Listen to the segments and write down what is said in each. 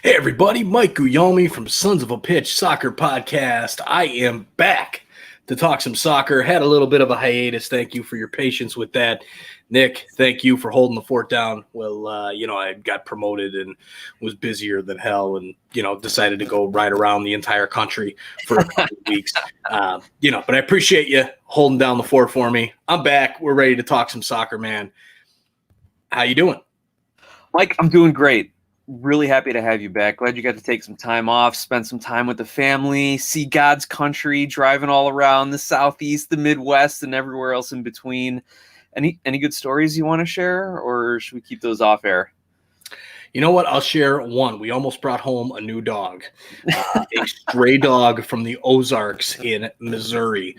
Hey everybody, Mike Guillaume from Sons of a Pitch Soccer Podcast. I am back to talk some soccer. Had a little bit of a hiatus. Thank you for your patience with that. Nick, thank you for holding the fort down. Well, I got promoted and was busier than hell and, decided to go ride around the entire country for a couple of weeks. But I appreciate you holding down the fort for me. I'm back. We're ready to talk some soccer, man. How you doing? Mike, I'm doing great. Really happy to have you back. Glad you got to take some time off, spend some time with the family, see God's country, driving all around the Southeast, the Midwest, and everywhere else in between. Any good stories you want to share, or should we keep those off air? You know what? I'll share one. We almost brought home a new dog, a stray dog from the Ozarks in Missouri.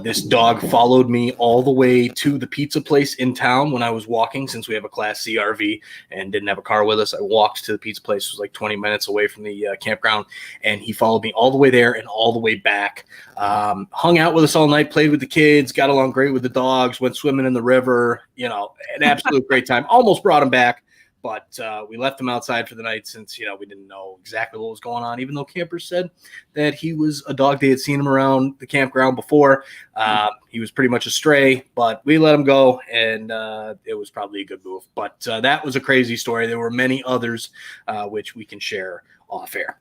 This dog followed me all the way to the pizza place in town when I was walking, since we have a Class C RV and didn't have a car with us. I walked to the pizza place. It was like 20 minutes away from the campground, and he followed me all the way there and all the way back. Hung out with us all night, played with the kids, got along great with the dogs, went swimming in the river, an absolute great time. Almost brought him back. But we left him outside for the night since, we didn't know exactly what was going on, even though campers said that he was a dog. They had seen him around the campground before. He was pretty much a stray, but we let him go, and it was probably a good move. But that was a crazy story. There were many others which we can share off air.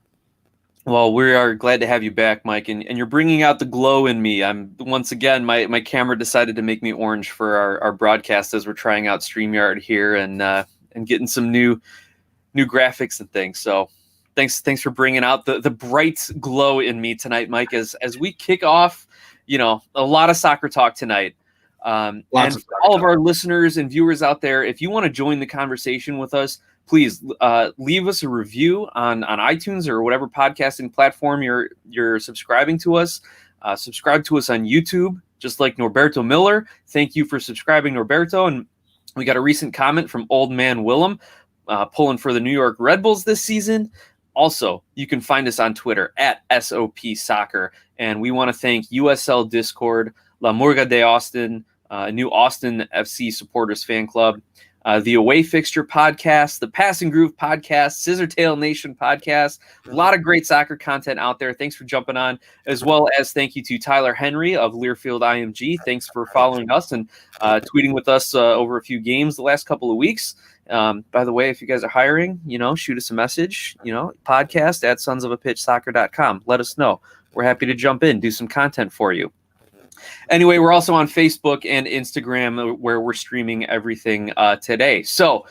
Well, we are glad to have you back, Mike, and you're bringing out the glow in me. Once again, my camera decided to make me orange for our broadcast as we're trying out StreamYard here, and getting some new graphics and things. So thanks for bringing out the bright glow in me tonight, Mike, as we kick off, a lot of soccer talk tonight. And for all of our listeners and viewers out there, if you want to join the conversation with us, please leave us a review on iTunes or whatever podcasting platform you're subscribing to us. Subscribe to us on YouTube, just like Norberto Miller. Thank you for subscribing, Norberto. And we got a recent comment from Old Man Willem, pulling for the New York Red Bulls this season. Also, you can find us on Twitter at SOP Soccer. And we want to thank USL Discord, La Murga de Austin, new Austin FC supporters fan club, the Away Fixture podcast, the Passing Groove podcast, Scissor Tail Nation podcast. A lot of great soccer content out there. Thanks for jumping on, as well as thank you to Tyler Henry of Learfield IMG. Thanks for following us and tweeting with us over a few games the last couple of weeks. By the way, if you guys are hiring, shoot us a message, podcast at sonsofapitchsoccer.com. Let us know. We're happy to jump in, do some content for you. Anyway, we're also on Facebook and Instagram where we're streaming everything today. So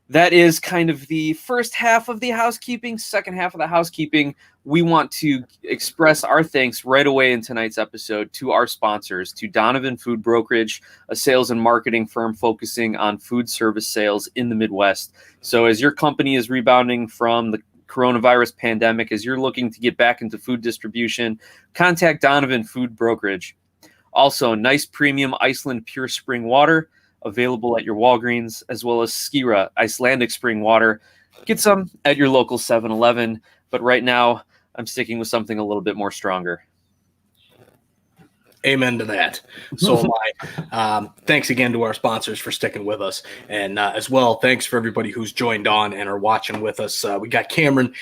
that is kind of the first half of the housekeeping. Second half of the housekeeping, we want to express our thanks right away in tonight's episode to our sponsors, to Donovan Food Brokerage, a sales and marketing firm focusing on food service sales in the Midwest. So as your company is rebounding from the coronavirus pandemic, as you're looking to get back into food distribution, contact Donovan Food Brokerage. Also, nice premium Iceland Pure Spring Water available at your Walgreens, as well as Skira Icelandic Spring Water. Get some at your local 7-Eleven, but right now I'm sticking with something a little bit more stronger. Amen to that. So am I. Thanks again to our sponsors for sticking with us. And as well, thanks for everybody who's joined on and are watching with us. We got Cameron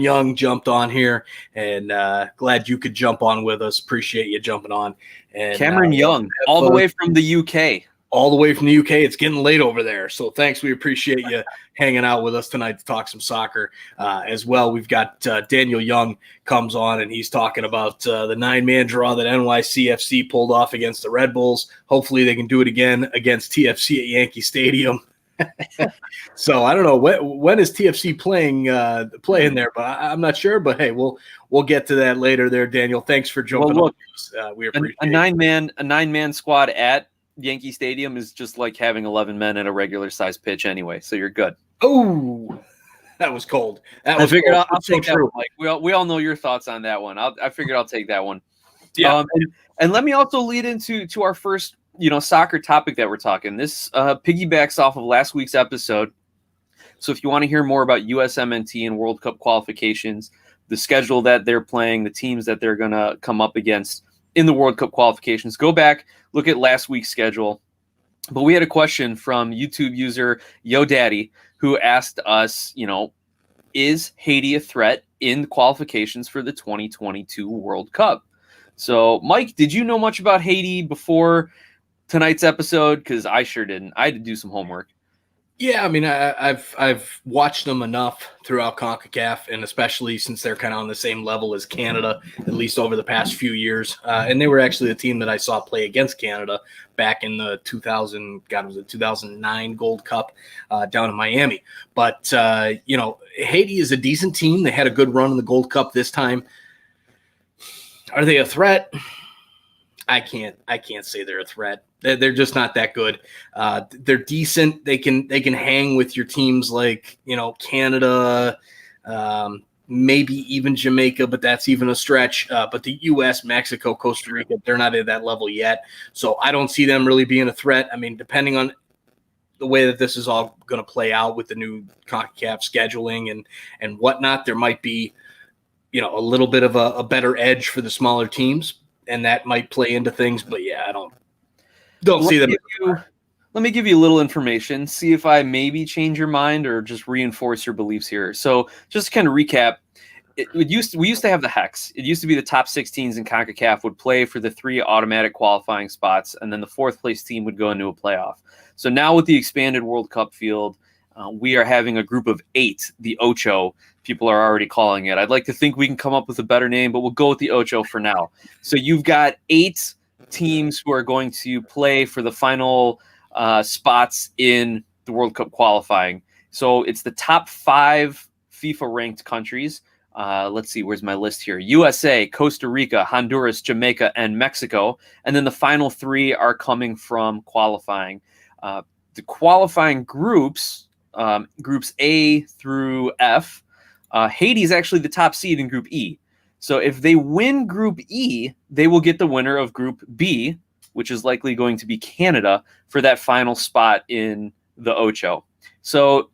Young jumped on here, and glad you could jump on with us. Appreciate you jumping on. And Cameron Young, all the way from the UK. All the way from the UK. It's getting late over there. So thanks. We appreciate you hanging out with us tonight to talk some soccer. As well, we've got Daniel Young comes on, and he's talking about the 9-man draw that NYCFC pulled off against the Red Bulls. Hopefully they can do it again against TFC at Yankee Stadium. So I don't know when is TFC playing there, but I'm not sure. But hey, we'll get to that later. There, Daniel. Thanks for jumping on. We appreciate a 9-man squad at Yankee Stadium is just like having 11 men at a regular size pitch anyway, so you're good. Oh, that was cold. I figured I'll take that one. Like we all know your thoughts on that one. I figured I'll take that one. Yeah. And let me also lead into our first soccer topic that we're talking. This piggybacks off of last week's episode. So if you want to hear more about USMNT and World Cup qualifications, the schedule that they're playing, the teams that they're going to come up against in the World Cup qualifications, go back, look at last week's schedule. But we had a question from YouTube user Yo Daddy, who asked us, is Haiti a threat in qualifications for the 2022 World Cup? So, Mike, did you know much about Haiti before tonight's episode? Because I sure didn't. I had to do some homework. Yeah, I mean, I've watched them enough throughout CONCACAF, and especially since they're kind of on the same level as Canada, at least over the past few years. And they were actually the team that I saw play against Canada back in the 2009 Gold Cup down in Miami. But Haiti is a decent team. They had a good run in the Gold Cup this time. Are they a threat? I can't say they're a threat. They're just not that good. They're decent. They can hang with your teams like Canada, maybe even Jamaica, but that's even a stretch. But the U.S., Mexico, Costa Rica, they're not at that level yet. So I don't see them really being a threat. I mean, depending on the way that this is all going to play out with the new CONCACAF scheduling and whatnot, there might be a little bit of a better edge for the smaller teams. And that might play into things, but yeah, I don't see them. Let me give you a little information, see if I maybe change your mind or just reinforce your beliefs here. So just to kind of recap, we used to have the Hex. It used to be the top 6 teams in CONCACAF would play for the 3 automatic qualifying spots, and then the 4th place team would go into a playoff. So now with the expanded World Cup field, we are having a group of 8, the Ocho, people are already calling it. I'd like to think we can come up with a better name, but we'll go with the Ocho for now. So you've got 8 teams who are going to play for the final spots in the World Cup qualifying. So it's the top 5 FIFA-ranked countries. Let's see, where's my list here? USA, Costa Rica, Honduras, Jamaica, and Mexico. And then the final 3 are coming from qualifying. The qualifying groups, groups A through F, Haiti is actually the top seed in Group E. So if they win Group E, they will get the winner of Group B, which is likely going to be Canada, for that final spot in the Ocho. So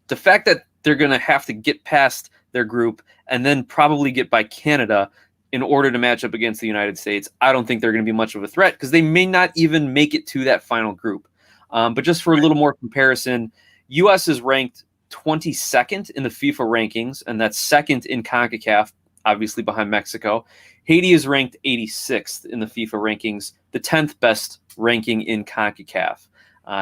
the fact that they're going to have to get past their group and then probably get by Canada in order to match up against the United States, I don't think they're going to be much of a threat because they may not even make it to that final group. But just for a little more comparison, U.S. is ranked 22nd in the FIFA rankings, and that's 2nd in CONCACAF, obviously behind Mexico. Haiti is ranked 86th in the FIFA rankings, the 10th best ranking in CONCACAF.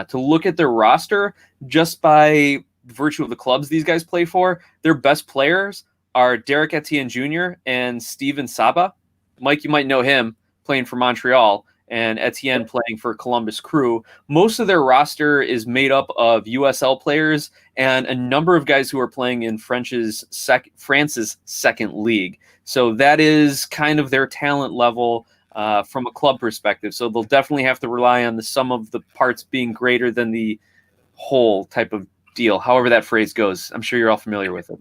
To look at their roster, just by virtue of the clubs these guys play for, their best players are Derek Etienne Jr. and Steven Saba. Mike, you might know him, playing for Montreal, and Etienne playing for Columbus Crew. Most of their roster is made up of USL players and a number of guys who are playing in France's second league. So that is kind of their talent level from a club perspective. So they'll definitely have to rely on the sum of the parts being greater than the whole type of deal, however that phrase goes. I'm sure you're all familiar with it.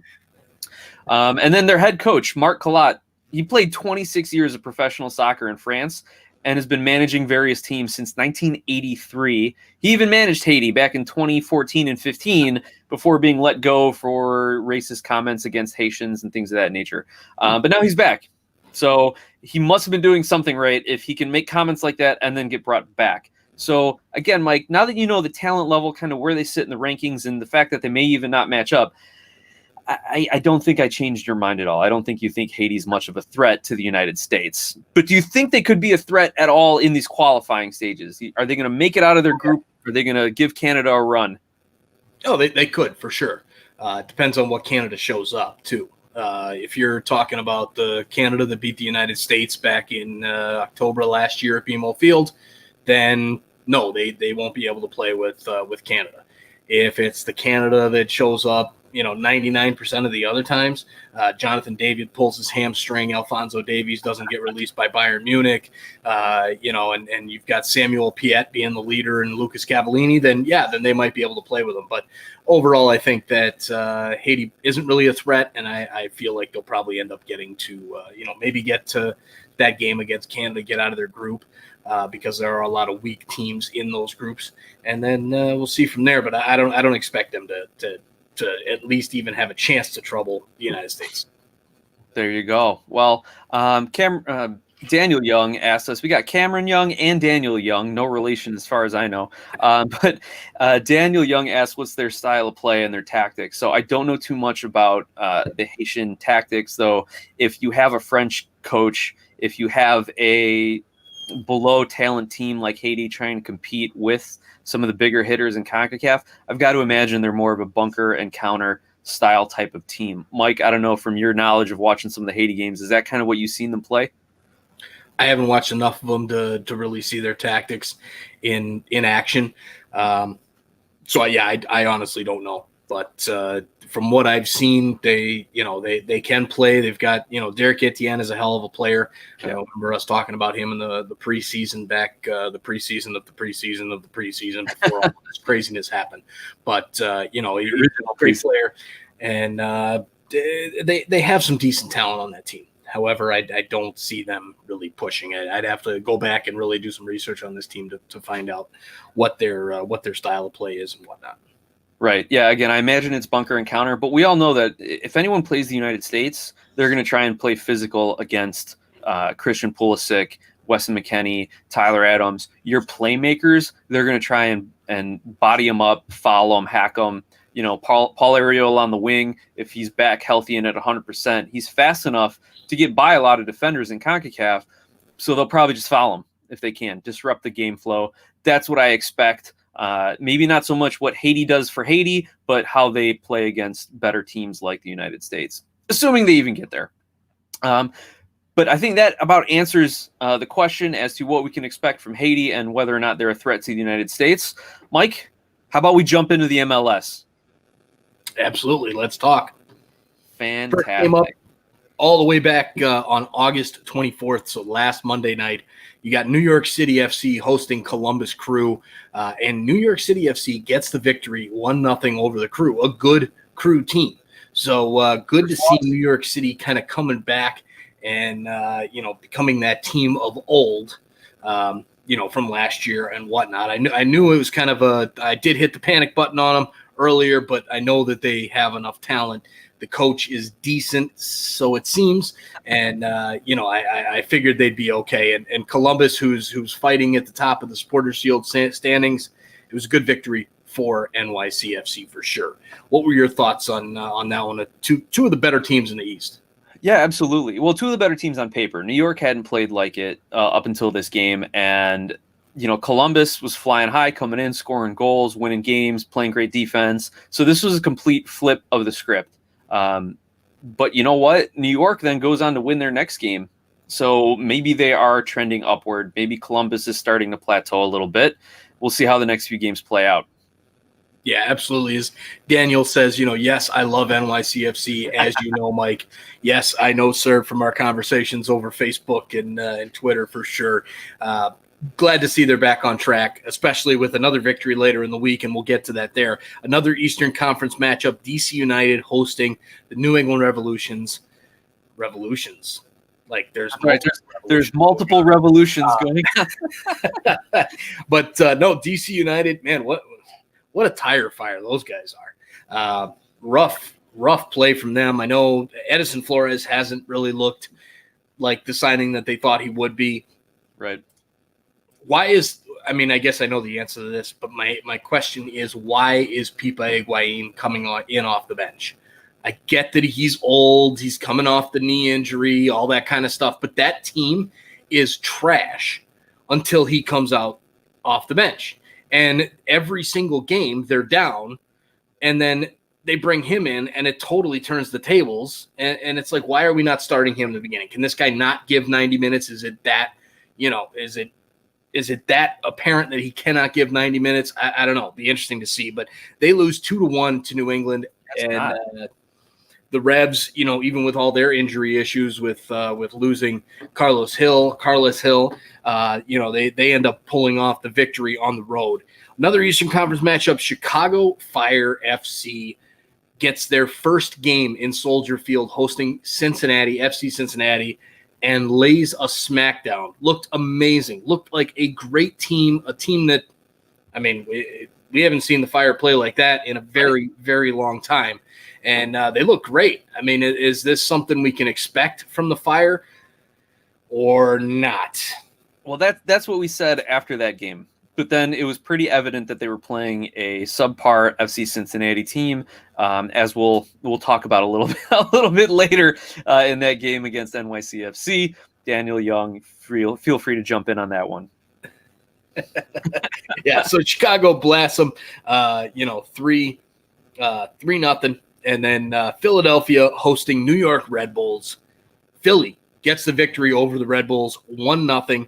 And then their head coach, Marc Collat, he played 26 years of professional soccer in France and has been managing various teams since 1983. He even managed Haiti back in 2014 and 15 before being let go for racist comments against Haitians and things of that nature. But now he's back. So he must have been doing something right if he can make comments like that and then get brought back. So again, Mike, now that you know the talent level, kind of where they sit in the rankings and the fact that they may even not match up, I don't think I changed your mind at all. I don't think you think Haiti's much of a threat to the United States. But do you think they could be a threat at all in these qualifying stages? Are they going to make it out of their group? Or are they going to give Canada a run? Oh, they could, for sure. It depends on what Canada shows up, too. If you're talking about the Canada that beat the United States back in October last year at BMO Field, then no, they won't be able to play with Canada. If it's the Canada that shows up, 99% of the other times, Jonathan David pulls his hamstring, Alphonso Davies doesn't get released by Bayern Munich, and you've got Samuel Piette being the leader and Lucas Cavallini, then they might be able to play with them. But overall, I think that Haiti isn't really a threat, and I feel like they'll probably end up getting to, maybe get to that game against Canada, get out of their group, because there are a lot of weak teams in those groups, and then we'll see from there. But I don't expect them to at least even have a chance to trouble the United States. There you go. Well, Daniel Young asked us. We got Cameron Young and Daniel Young, no relation as far as I know. But Daniel Young asked, what's their style of play and their tactics? So I don't know too much about the Haitian tactics, though. If you have a French coach, if you have a below talent team like Haiti trying to compete with some of the bigger hitters in CONCACAF, I've got to imagine they're more of a bunker and counter style type of team. Mike, I don't know, from your knowledge of watching some of the Haiti games, is that kind of what you've seen them play? I haven't watched enough of them to really see their tactics in action. So I honestly don't know. But from what I've seen, they can play. They've got, Derek Etienne is a hell of a player. I remember us talking about him in the preseason back, the preseason of the preseason of the preseason before all this craziness happened. But he's a great player, and they have some decent talent on that team. However, I don't see them really pushing it. I'd have to go back and really do some research on this team to find out what their style of play is and whatnot. Right. Yeah. Again, I imagine it's bunker and counter, but we all know that if anyone plays the United States, they're going to try and play physical against Christian Pulisic, Weston McKennie, Tyler Adams. Your playmakers, they're going to try and body them up, foul them, hack them. Paul Arriola on the wing, if he's back healthy and at 100%, he's fast enough to get by a lot of defenders in CONCACAF, so they'll probably just foul him if they can, disrupt the game flow. That's what I expect. Maybe not so much what Haiti does for Haiti, but how they play against better teams like the United States, assuming they even get there. But I think that about answers the question as to what we can expect from Haiti and whether or not they're a threat to the United States. Mike, how about we jump into the MLS? Absolutely. Let's talk. Fantastic. First came up all the way back on August 24th, so last Monday night. You got New York City FC hosting Columbus Crew, and New York City FC gets the victory 1-0 over the Crew, a good Crew team. So good to see New York City kind of coming back and, becoming that team of old, from last year and whatnot. I knew it was kind of I did hit the panic button on them earlier, but I know that they have enough talent. The coach is decent, so it seems, and I figured they'd be okay. And Columbus, who's fighting at the top of the Supporters Shield standings, it was a good victory for NYCFC for sure. What were your thoughts on that one? Two of the better teams in the East. Yeah, absolutely. Well, two of the better teams on paper. New York hadn't played like it up until this game, and Columbus was flying high, coming in, scoring goals, winning games, playing great defense. So this was a complete flip of the script. But you know what? New York then goes on to win their next game. So maybe they are trending upward. Maybe Columbus is starting to plateau a little bit. We'll see how the next few games play out. Yeah, absolutely. As Daniel says, yes, I love NYCFC, as you know, Mike. Yes, I know, sir, from our conversations over Facebook and Twitter for sure. Glad to see they're back on track, especially with another victory later in the week, and we'll get to that there. Another Eastern Conference matchup, DC United hosting the New England Revolutions. Like there's multiple revolutions going on. But no, DC United, man, what a tire fire those guys are. Rough play from them. I know Edison Flores hasn't really looked like the signing that they thought he would be. Right. I guess I know the answer to this, but my question is, why is Pipa Higuain coming in off the bench? I get that he's old, he's coming off the knee injury, all that kind of stuff, but that team is trash until he comes out off the bench. And every single game they're down, and then they bring him in, and it totally turns the tables. And it's like, why are we not starting him in the beginning? Can this guy not give 90 minutes? Is it that, is it that apparent that he cannot give 90 minutes? I don't know. It'd be interesting to see. But they lose 2-1 to New England. The Revs, even with all their injury issues with losing Carlos Hill, they end up pulling off the victory on the road. Another Eastern Conference matchup, Chicago Fire FC gets their first game in Soldier Field hosting FC Cincinnati, and lays a smackdown. Looked amazing. Looked like a great team, a team that, we haven't seen the Fire play like that in a very, very long time. And they look great. Is this something we can expect from the Fire? or not? Well, that's what we said after that game. But then it was pretty evident that they were playing a subpar FC Cincinnati team, as we'll talk about a little bit later in that game against NYCFC. Daniel Young, feel free to jump in on that one. Yeah, so Chicago blasts them, 3-0, and then Philadelphia hosting New York Red Bulls. Philly gets the victory over the Red Bulls, 1-0.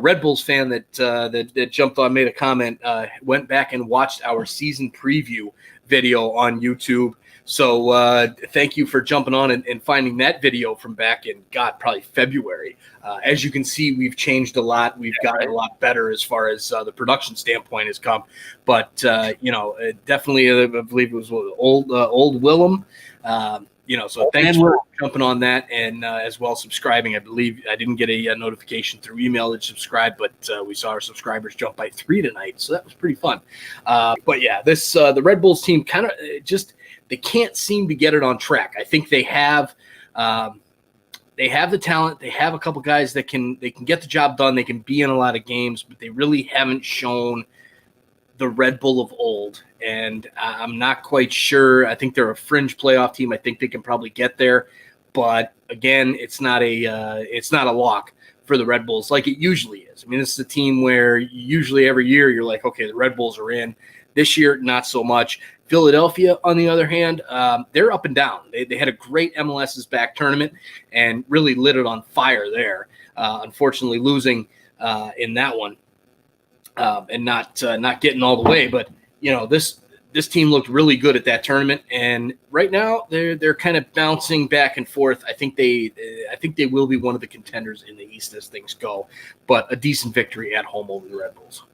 Red Bulls fan that jumped on, made a comment, went back and watched our season preview video on YouTube. So thank you for jumping on and finding that video from back in, probably February. As you can see, we've changed a lot. We've gotten a lot better as far as the production standpoint has come. But, definitely, I believe it was old Willem. So thanks for jumping on that and as well subscribing. I believe I didn't get a notification through email that subscribed, but we saw our subscribers jump by 3 tonight. So that was pretty fun. But yeah, the Red Bulls team kind of they can't seem to get it on track. I think they have the talent. They have a couple guys that can get the job done. They can be in a lot of games, but they really haven't shown the Red Bull of old. And I'm not quite sure. I think they're a fringe playoff team. I think they can probably get there, but again, it's not a lock for the Red Bulls like it usually is. I mean, this is a team where usually every year you're like, okay, the Red Bulls are in. This year, not so much. Philadelphia, on the other hand, they're up and down. They had a great MLS's back tournament and really lit it on fire there. Unfortunately, losing in that one and not getting all the way. But this team looked really good at that tournament, and right now they're kind of bouncing back and forth. I think they will be one of the contenders in the East as things go. But a decent victory at home over the Red Bulls.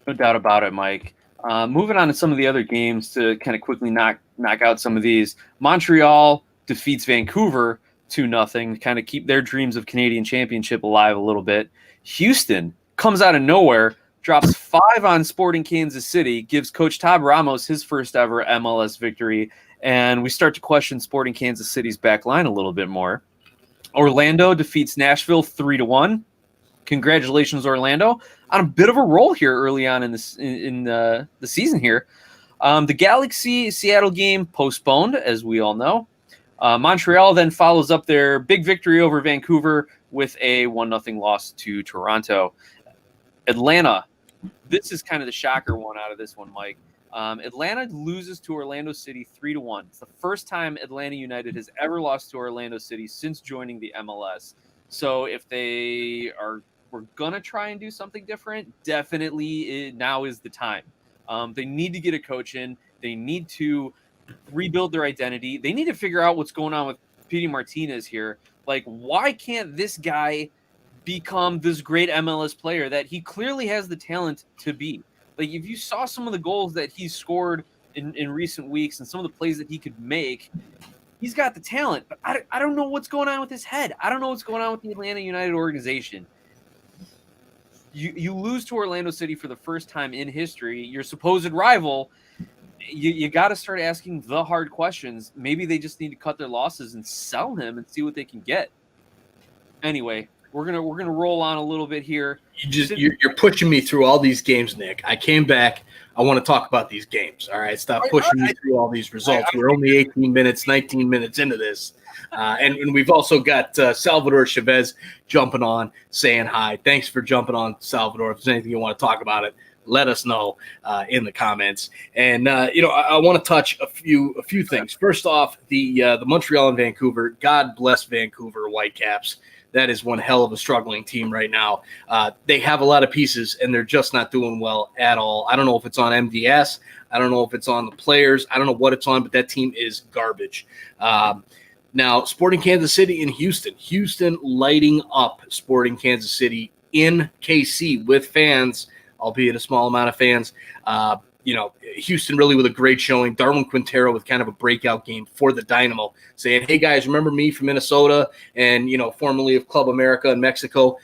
No doubt about it, Mike. Moving on to some of the other games to kind of quickly knock out some of these. Montreal defeats Vancouver 2-0 to kind of keep their dreams of Canadian championship alive a little bit. Houston comes out of nowhere, drops 5 on Sporting Kansas City, gives Coach Tab Ramos his first ever MLS victory, and we start to question Sporting Kansas City's back line a little bit more. Orlando defeats Nashville 3-1. Congratulations, Orlando, on a bit of a roll here early on in the season here. The Galaxy-Seattle game postponed, as we all know. Montreal then follows up their big victory over Vancouver with a 1-0 loss to Toronto. Atlanta, this is kind of the shocker one out of this one, Mike. Atlanta loses to Orlando City 3-1. It's the first time Atlanta United has ever lost to Orlando City since joining the MLS. So if we're going to try and do something different, definitely now is the time. They need to get a coach in. They need to rebuild their identity. They need to figure out what's going on with Pity Martinez here. Like, why can't this guy become this great MLS player that he clearly has the talent to be? Like, if you saw some of the goals that he's scored in recent weeks and some of the plays that he could make, he's got the talent. But I don't know what's going on with his head. I don't know what's going on with the Atlanta United organization. You lose to Orlando City for the first time in history, your supposed rival. You got to start asking the hard questions. Maybe they just need to cut their losses and sell him and see what they can get. Anyway, we're gonna roll on a little bit here. You're pushing me through all these games, Nick. I came back. I want to talk about these games. All right, stop pushing me through all these results. We're only 18 minutes, 19 minutes into this. And we've also got Salvador Chavez jumping on, saying hi. Thanks for jumping on, Salvador. If there's anything you want to talk about it, let us know in the comments. And I want to touch a few things. First off, the Montreal and Vancouver. God bless Vancouver Whitecaps. That is one hell of a struggling team right now. They have a lot of pieces, and they're just not doing well at all. I don't know if it's on MDS. I don't know if it's on the players. I don't know what it's on, but that team is garbage. Now, Sporting Kansas City and Houston. Houston lighting up Sporting Kansas City in KC with fans, albeit a small amount of fans. Houston really with a great showing. Darwin Quintero with kind of a breakout game for the Dynamo, saying, hey, guys, remember me from Minnesota and, formerly of Club America in Mexico?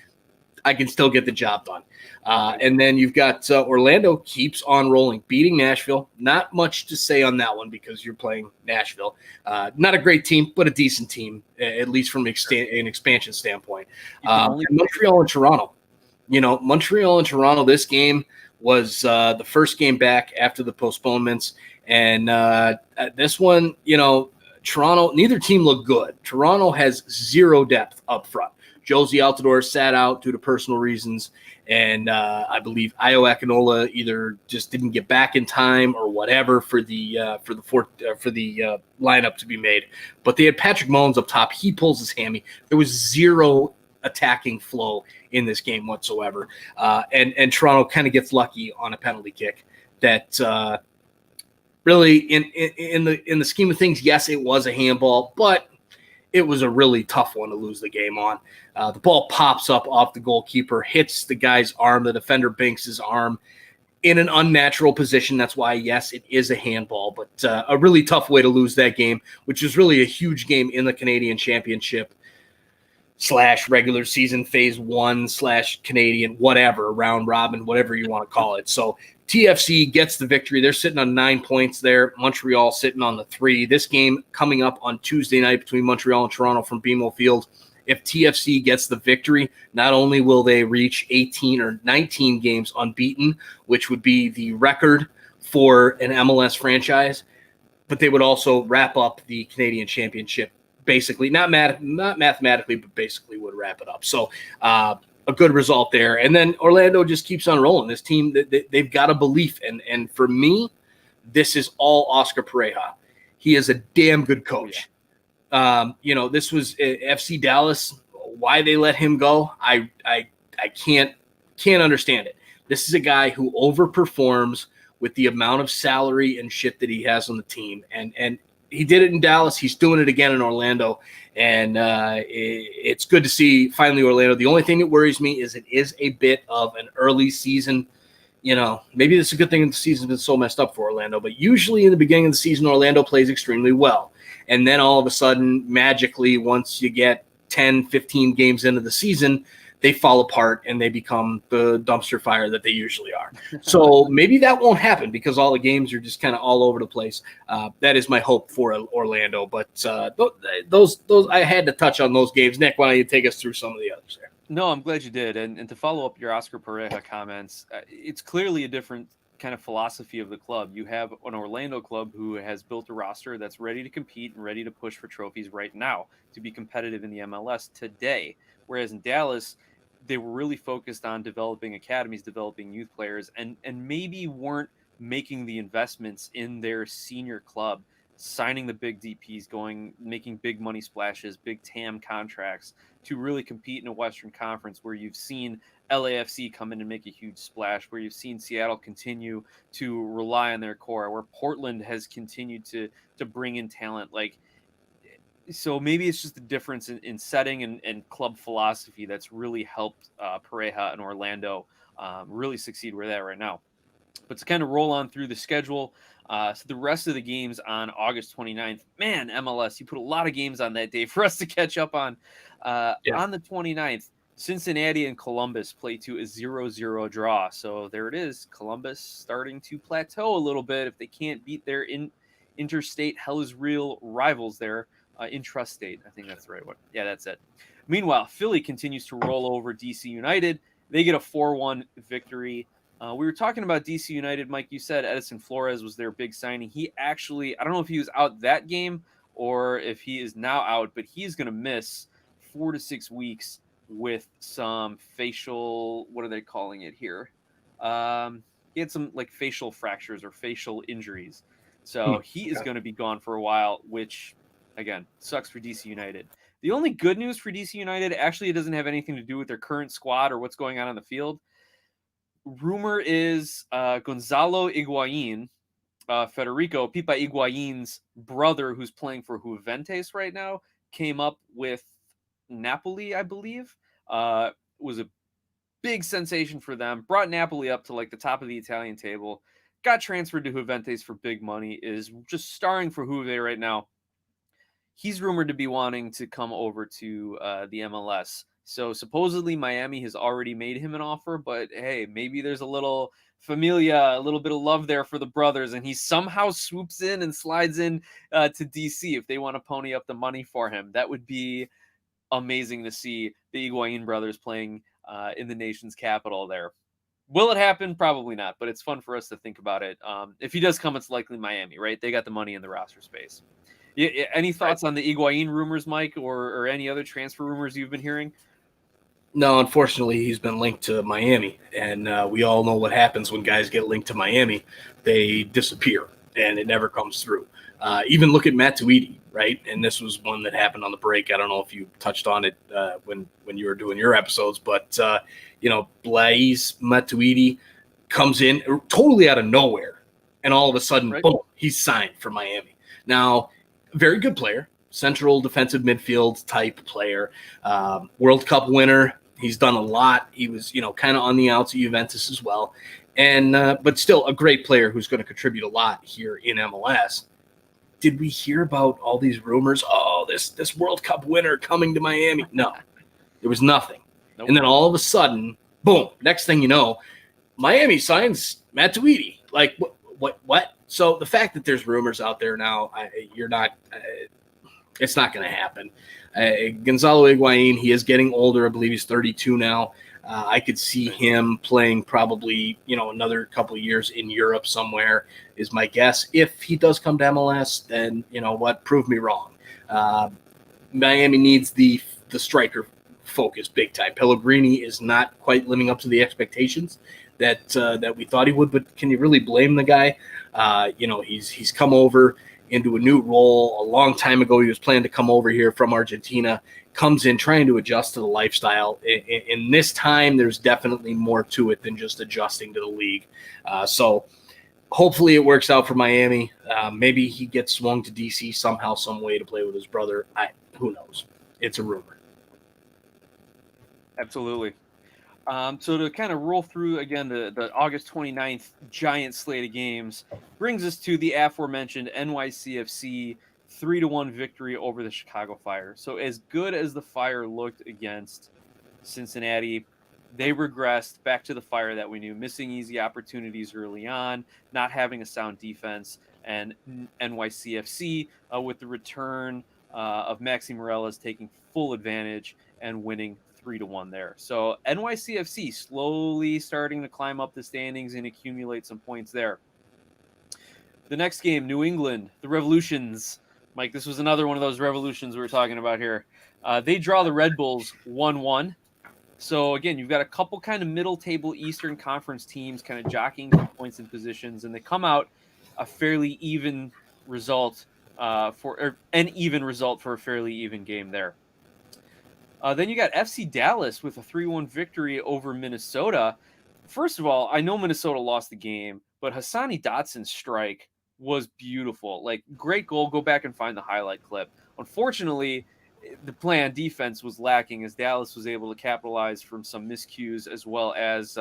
I can still get the job done. And then you've got Orlando keeps on rolling, beating Nashville. Not much to say on that one because you're playing Nashville. Not a great team, but a decent team, at least from an expansion standpoint. And Montreal and Toronto. Montreal and Toronto, this game was the first game back after the postponements. And this one, Toronto, neither team looked good. Toronto has zero depth up front. Josie Altidore sat out due to personal reasons, and I believe Io Akinola either just didn't get back in time or whatever for the lineup to be made. But they had Patrick Mullins up top. He pulls his hammy. There was zero attacking flow in this game whatsoever, and Toronto kind of gets lucky on a penalty kick that. Really, in the scheme of things, yes, it was a handball, but it was a really tough one to lose the game on. The ball pops up off the goalkeeper, hits the guy's arm. The defender banks his arm in an unnatural position. That's why, yes, it is a handball, but a really tough way to lose that game, which is really a huge game in the Canadian Championship / regular season phase 1 / Canadian, whatever, round robin, whatever you want to call it. So TFC gets the victory. They're sitting on 9 points there. Montreal sitting on the 3. This game coming up on Tuesday night between Montreal and Toronto from BMO Field. If TFC gets the victory, not only will they reach 18 or 19 games unbeaten, which would be the record for an MLS franchise, but they would also wrap up the Canadian Championship. Basically, not mathematically, but basically would wrap it up. So a good result there. And then Orlando just keeps on rolling. This team, they've got a belief. And for me, this is all Oscar Pareja. He is a damn good coach. This was FC Dallas. Why they let him go, I can't understand it. This is a guy who overperforms with the amount of salary and shit that he has on the team. And he did it in Dallas. He's doing it again in Orlando. And it's good to see finally Orlando. The only thing that worries me is it is a bit of an early season. Maybe this is a good thing that the season's been so messed up for Orlando. But usually in the beginning of the season, Orlando plays extremely well. And then all of a sudden, magically, once you get 10, 15 games into the season, they fall apart and they become the dumpster fire that they usually are. So maybe that won't happen because all the games are just kind of all over the place. That is my hope for Orlando. But those I had to touch on those games. Nick, why don't you take us through some of the others there? No, I'm glad you did. And to follow up your Oscar Pareja comments, it's clearly a different kind of philosophy of the club. You have an Orlando club who has built a roster that's ready to compete and ready to push for trophies right now to be competitive in the MLS today. Whereas in Dallas, they were really focused on developing academies, developing youth players, and maybe weren't making the investments in their senior club, signing the big DPs, making big money splashes, big TAM contracts to really compete in a Western Conference where you've seen LAFC come in and make a huge splash, where you've seen Seattle continue to rely on their core, where Portland has continued to bring in talent. So maybe it's just the difference in setting and club philosophy that's really helped Pareja and Orlando really succeed where they're at right now. But to kind of roll on through the schedule, so the rest of the games on August 29th, man, MLS, you put a lot of games on that day for us to catch up on. On the 29th, Cincinnati and Columbus play to a 0-0 draw. So there it is, Columbus starting to plateau a little bit if they can't beat their interstate hell is real rivals there. Intrastate, I think that's the right one. Yeah, that's it. Meanwhile, Philly continues to roll over DC United. They get a 4-1 victory. We were talking about DC United, Mike. You said Edison Flores was their big signing. He actually, I don't know if he was out that game or if he is now out, but he's going to miss 4 to 6 weeks with some facial, what are they calling it here? He had some facial fractures or facial injuries. So he is going to be gone for a while, which, again, sucks for DC United. The only good news for DC United, actually, it doesn't have anything to do with their current squad or what's going on the field. Rumor is Gonzalo Higuain, Federico Pipa Higuain's brother, who's playing for Juventus right now, came up with Napoli, I believe. Was a big sensation for them. Brought Napoli up to the top of the Italian table. Got transferred to Juventus for big money. Is just starring for Juve right now. he's rumored to be wanting to come over to the MLS. So supposedly Miami has already made him an offer, but hey, maybe there's a little familia, a little bit of love there for the brothers, and he somehow swoops in and slides in to DC if they want to pony up the money for him. That would be amazing to see the Higuain brothers playing in the nation's capital there. Will it happen? Probably not, but it's fun for us to think about it. If he does come, it's likely Miami, right? They got the money in the roster space. Any thoughts on the Higuain rumors, Mike, or any other transfer rumors you've been hearing? No, unfortunately, he's been linked to Miami, and we all know what happens when guys get linked to Miami. They disappear, and it never comes through. Even look at Matuidi, right? And this was one that happened on the break. I don't know if you touched on it when you were doing your episodes, but, Blaise Matuidi comes in totally out of nowhere, and all of a sudden, boom, he's signed for Miami. Now, very good player, central defensive midfield type player, World Cup winner. He's done a lot. He was, kind of on the outs at Juventus as well. And but still a great player who's going to contribute a lot here in MLS. Did we hear about all these rumors? Oh, this World Cup winner coming to Miami. No, there was nothing. Nope. And then all of a sudden, boom, next thing you know, Miami signs Matuidi. Like, what? So the fact that there's rumors out there now, it's not going to happen. Gonzalo Higuain, he is getting older. I believe he's 32 now. I could see him playing probably, another couple of years in Europe somewhere is my guess. If he does come to MLS, then, prove me wrong. Miami needs the striker focus big time. Pellegrini is not quite living up to the expectations that we thought he would, but can you really blame the guy? He's come over into a new role. A long time ago, he was planning to come over here from Argentina, comes in trying to adjust to the lifestyle. In this time, there's definitely more to it than just adjusting to the league. So hopefully it works out for Miami. Maybe he gets swung to DC somehow, some way to play with his brother. Who knows? It's a rumor. Absolutely. So to kind of roll through again the August 29th giant slate of games brings us to the aforementioned NYCFC 3-1 victory over the Chicago Fire. So as good as the Fire looked against Cincinnati, they regressed back to the Fire that we knew, missing easy opportunities early on, not having a sound defense, and NYCFC with the return of Maxi Morelos taking full advantage and winning 3-1 there. So NYCFC slowly starting to climb up the standings and accumulate some points there. The next game, New England, the Revolutions. Mike, this was another one of those revolutions we were talking about here. They draw the Red Bulls 1-1. So again, you've got a couple kind of middle table Eastern Conference teams kind of jockeying for points and positions, and they come out a fairly even result for a fairly even game there. Then you got FC Dallas with a 3-1 victory over Minnesota. First of all, I know Minnesota lost the game, but Hassani Dotson's strike was beautiful. Like, great goal. Go back and find the highlight clip. Unfortunately, the play on defense was lacking as Dallas was able to capitalize from some miscues as well as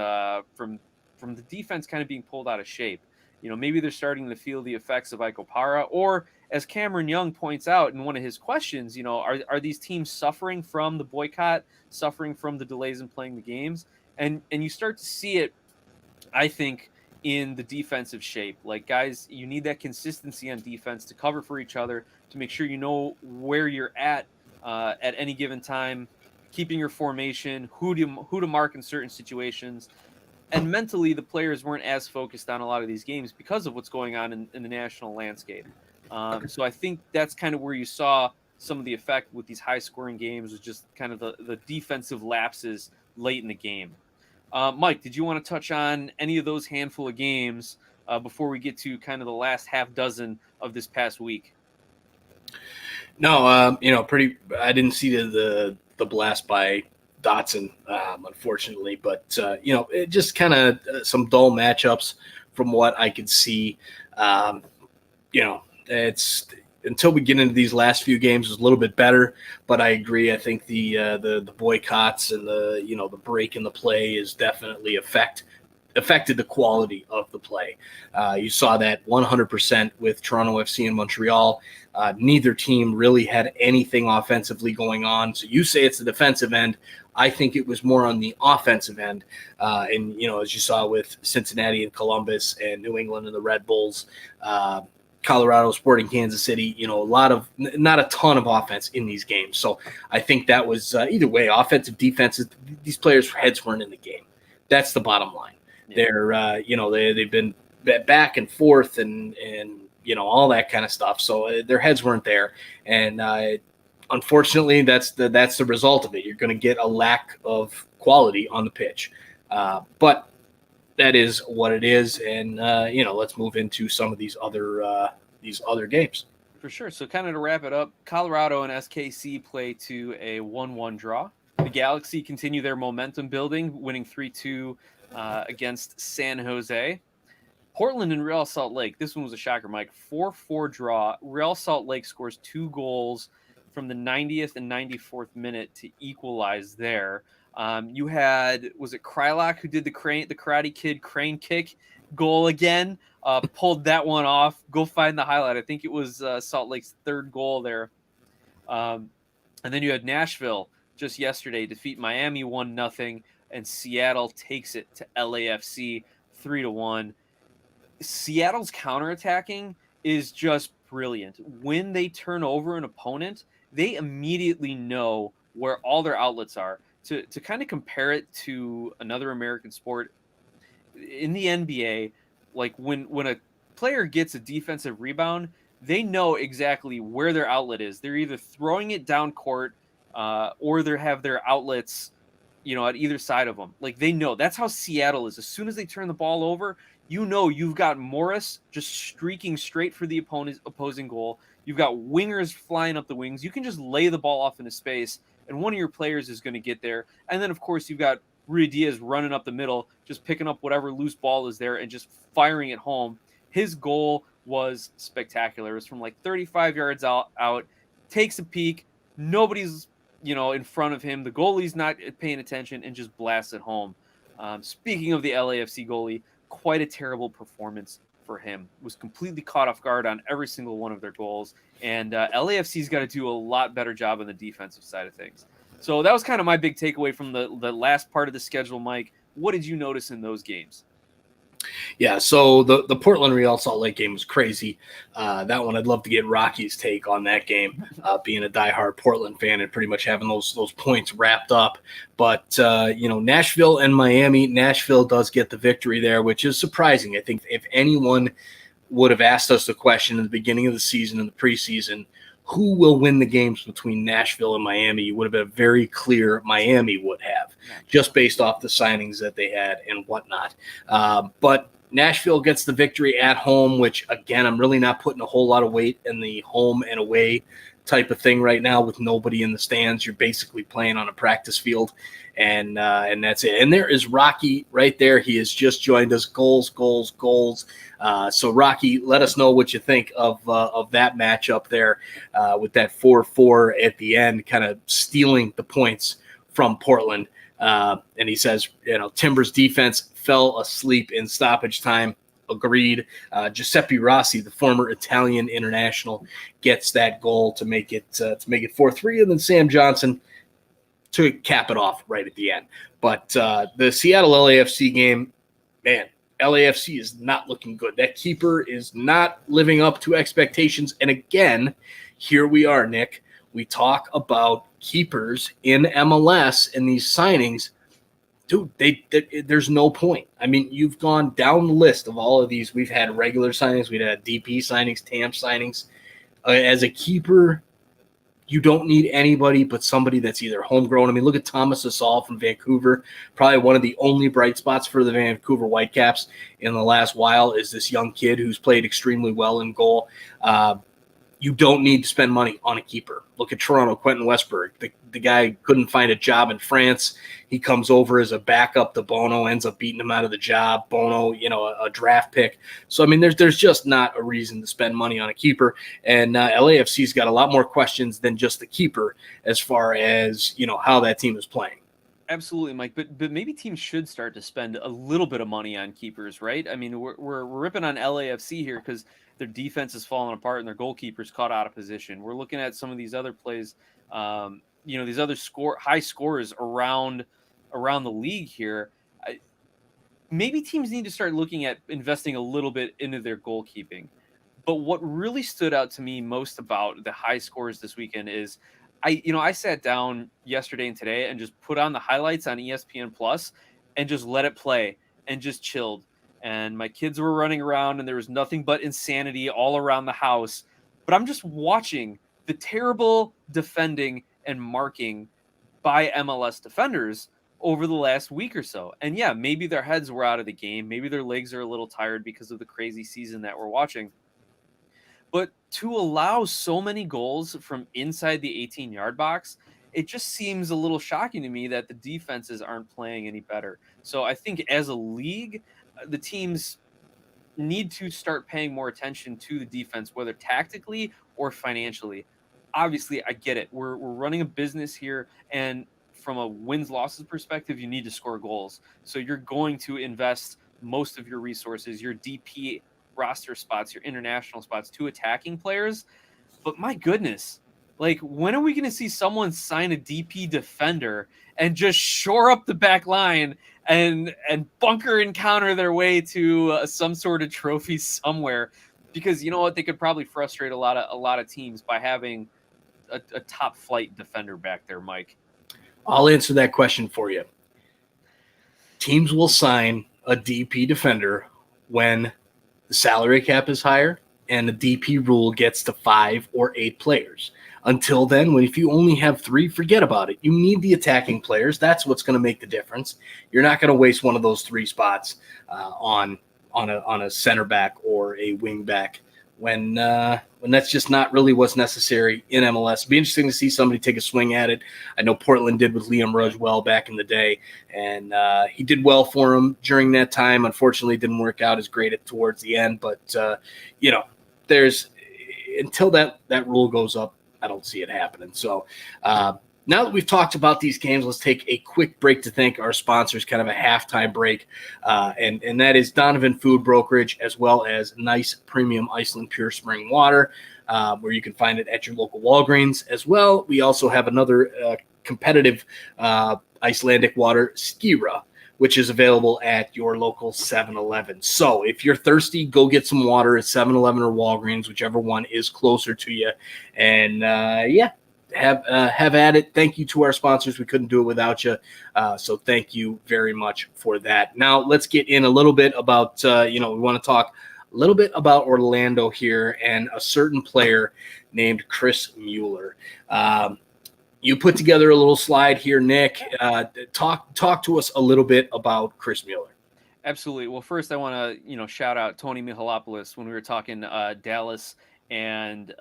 from the defense kind of being pulled out of shape. Maybe they're starting to feel the effects of Ike Opara, or as Cameron Young points out in one of his questions, are these teams suffering from the boycott, suffering from the delays in playing the games? And you start to see it, I think, in the defensive shape. Like, guys, you need that consistency on defense to cover for each other, to make sure you know where you're at any given time, keeping your formation, who to mark in certain situations. And mentally, the players weren't as focused on a lot of these games because of what's going on in the national landscape. So I think that's kind of where you saw some of the effect with these high-scoring games, was just kind of the defensive lapses late in the game. Mike, did you want to touch on any of those handful of games before we get to kind of the last half dozen of this past week? No, I didn't see the blast by Dotson, unfortunately, but it just kind of some dull matchups from what I could see. It's until we get into these last few games is a little bit better, but I agree. I think the boycotts and the break in the play is definitely affected the quality of the play. You saw that 100% with Toronto FC and Montreal. Neither team really had anything offensively going on. So you say it's the defensive end. I think it was more on the offensive end. And, as you saw with Cincinnati and Columbus and New England and the Red Bulls, Colorado, Sporting Kansas City, not a ton of offense in these games. So I think that was either way, offensive, defensive, these players' heads weren't in the game. That's the bottom line. Yeah. They're, they've been back and forth and all that kind of stuff. So their heads weren't there. And unfortunately, that's the result of it. You're going to get a lack of quality on the pitch. But that is what it is. And, let's move into some of these other games. For sure. So kind of to wrap it up, Colorado and SKC play to a 1-1 draw. The Galaxy continue their momentum building, winning 3-2 against San Jose. Portland and Real Salt Lake. This one was a shocker, Mike. 4-4 draw. Real Salt Lake scores 2 goals from the 90th and 94th minute to equalize there. You had, was it Krylock who did the Karate Kid crane kick goal again? Pulled that one off. Go find the highlight. I think it was Salt Lake's 3rd goal there. And then you had Nashville just yesterday defeat Miami 1-0, and Seattle takes it to LAFC 3-1. Seattle's counterattacking is just brilliant. When they turn over an opponent, they immediately know where all their outlets are. To kind of compare it to another American sport, in the NBA, like when a player gets a defensive rebound, they know exactly where their outlet is. They're either throwing it down court or they have their outlets, at either side of them. Like they know. That's how Seattle is. As soon as they turn the ball over, you've got Morris just streaking straight for the opposing goal. You've got wingers flying up the wings. You can just lay the ball off into space, and one of your players is going to get there. And then, of course, you've got Rudy Diaz running up the middle, just picking up whatever loose ball is there and just firing it home. His goal was spectacular. It was from like 35 yards out, takes a peek. Nobody's, in front of him. The goalie's not paying attention and just blasts it home. Speaking of the LAFC goalie, quite a terrible performance for him. Was completely caught off guard on every single one of their goals. And LAFC's got to do a lot better job on the defensive side of things. So that was kind of my big takeaway from the last part of the schedule, Mike. What did you notice in those games? Yeah, so the Portland Real Salt Lake game was crazy. That one, I'd love to get Rocky's take on that game, being a diehard Portland fan and pretty much having those points wrapped up. But, Nashville and Miami, Nashville does get the victory there, which is surprising. I think if anyone would have asked us the question in the beginning of the season, in the preseason, who will win the games between Nashville and Miami, you would have been very clear Miami would have, just based off the signings that they had and whatnot. But Nashville gets the victory at home, which, again, I'm really not putting a whole lot of weight in the home and away type of thing right now with nobody in the stands. You're basically playing on a practice field, and that's it. And there is Rocky right there. He has just joined us. Goals. So, Rocky, let us know what you think of that matchup there with that 4-4 at the end, kind of stealing the points from Portland. And he says, Timbers' defense fell asleep in stoppage time. Agreed. Giuseppe Rossi, the former Italian international, gets that goal to make it 4-3, and then Sam Johnson to cap it off right at the end. But the Seattle LAFC game, man, LAFC is not looking good. That keeper is not living up to expectations. And again, here we are, Nick. We talk about keepers in MLS and these signings. Dude, there's no point. I mean, you've gone down the list of all of these. We've had regular signings. We've had DP signings, TAM signings. As a keeper, you don't need anybody but somebody that's either homegrown. I mean, look at Thomas Asal from Vancouver. Probably one of the only bright spots for the Vancouver Whitecaps in the last while is this young kid who's played extremely well in goal. You don't need to spend money on a keeper. Look at Toronto, Quentin Westberg. The guy couldn't find a job in France. He comes over as a backup to Bono, ends up beating him out of the job. Bono, a draft pick. So, I mean, there's just not a reason to spend money on a keeper. And LAFC's got a lot more questions than just the keeper as far as, how that team is playing. Absolutely, Mike. But maybe teams should start to spend a little bit of money on keepers, right? I mean, we're ripping on LAFC here because their defense is falling apart and their goalkeeper's caught out of position. We're looking at some of these other plays, these other high scores around the league here. Maybe teams need to start looking at investing a little bit into their goalkeeping. But what really stood out to me most about the high scores this weekend is I sat down yesterday and today and just put on the highlights on ESPN Plus and just let it play and just chilled. And my kids were running around and there was nothing but insanity all around the house. But I'm just watching the terrible defending and marking by MLS defenders over the last week or so. And yeah, maybe their heads were out of the game. Maybe their legs are a little tired because of the crazy season that we're watching. But to allow so many goals from inside the 18-yard box, it just seems a little shocking to me that the defenses aren't playing any better. So I think as a league, the teams need to start paying more attention to the defense, whether tactically or financially. Obviously, I get it. We're running a business here, and from a wins-losses perspective, you need to score goals. So you're going to invest most of your resources, your DP roster spots, your international spots, to attacking players. But my goodness, like, when are we going to see someone sign a DP defender and just shore up the back line and bunker and counter their way to some sort of trophy somewhere? Because you know what, they could probably frustrate a lot of teams by having a top flight defender back there, Mike. I'll answer that question for you. Teams will sign a DP defender when the salary cap is higher and the DP rule gets to 5 or 8 players. Until then, if you only have 3, forget about it. You need the attacking players. That's what's going to make the difference. You're not going to waste one of those 3 spots on a center back or a wing back when that's just not really what's necessary in MLS. It'd be interesting to see somebody take a swing at it. I know Portland did with Liam Rudgewell back in the day, and he did well for him during that time. Unfortunately, it didn't work out as great towards the end. But, there's until that rule goes up, I don't see it happening. So now that we've talked about these games, let's take a quick break to thank our sponsors, kind of a halftime break. And that is Donovan Food Brokerage, as well as Nice Premium Iceland Pure Spring Water, where you can find it at your local Walgreens as well. We also have another competitive Icelandic water, Skira, which is available at your local 7-Eleven. So if you're thirsty, go get some water at 7-Eleven or Walgreens, whichever one is closer to you. And, have at it. Thank you to our sponsors. We couldn't do it without you. So thank you very much for that. Now let's get in a little bit about, we want to talk a little bit about Orlando here and a certain player named Chris Mueller. You put together a little slide here, Nick. Talk to us a little bit about Chris Mueller. Absolutely. Well, first I want to, shout out Tony Mihalopoulos when we were talking Dallas and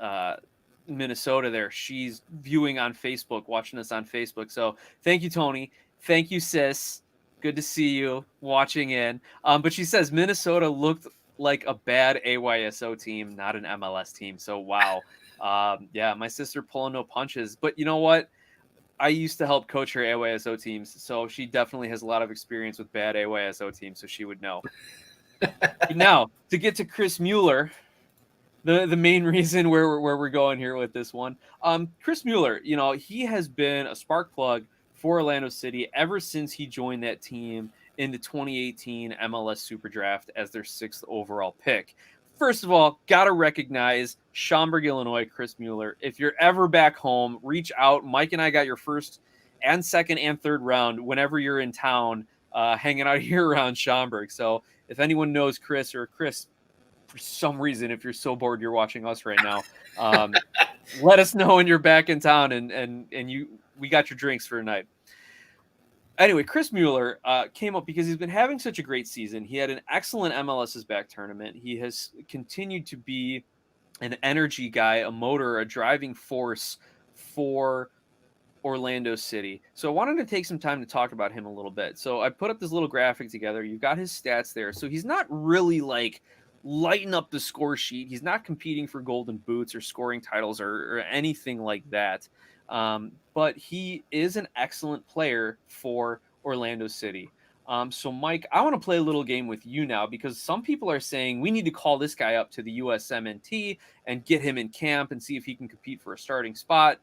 Minnesota there. She's viewing on Facebook, watching us on Facebook. So thank you, Tony. Thank you, sis. Good to see you watching in. But she says Minnesota looked like a bad AYSO team, not an MLS team. So, wow. My sister pulling no punches. But you know what? I used to help coach her AYSO teams. So she definitely has a lot of experience with bad AYSO teams. So she would know. But now, to get to Chris Mueller, the main reason where we're going here with this one. Chris Mueller, he has been a spark plug for Orlando City ever since he joined that team in the 2018 MLS Super Draft as their 6th overall pick. First of all, got to recognize Schaumburg, Illinois, Chris Mueller. If you're ever back home, reach out. Mike and I got your 1st and 2nd and 3rd round whenever you're in town hanging out here around Schaumburg. So if anyone knows Chris, for some reason, if you're so bored you're watching us right now, let us know when you're back in town and we got your drinks for a night. Anyway, Chris Mueller came up because he's been having such a great season. He had an excellent MLS's back tournament. He has continued to be an energy guy, a motor, a driving force for Orlando City. So I wanted to take some time to talk about him a little bit. So I put up this little graphic together. You've got his stats there. So he's not really like lighting up the score sheet. He's not competing for golden boots or scoring titles or anything like that. But he is an excellent player for Orlando City. So, Mike, I want to play a little game with you now because some people are saying we need to call this guy up to the USMNT and get him in camp and see if he can compete for a starting spot.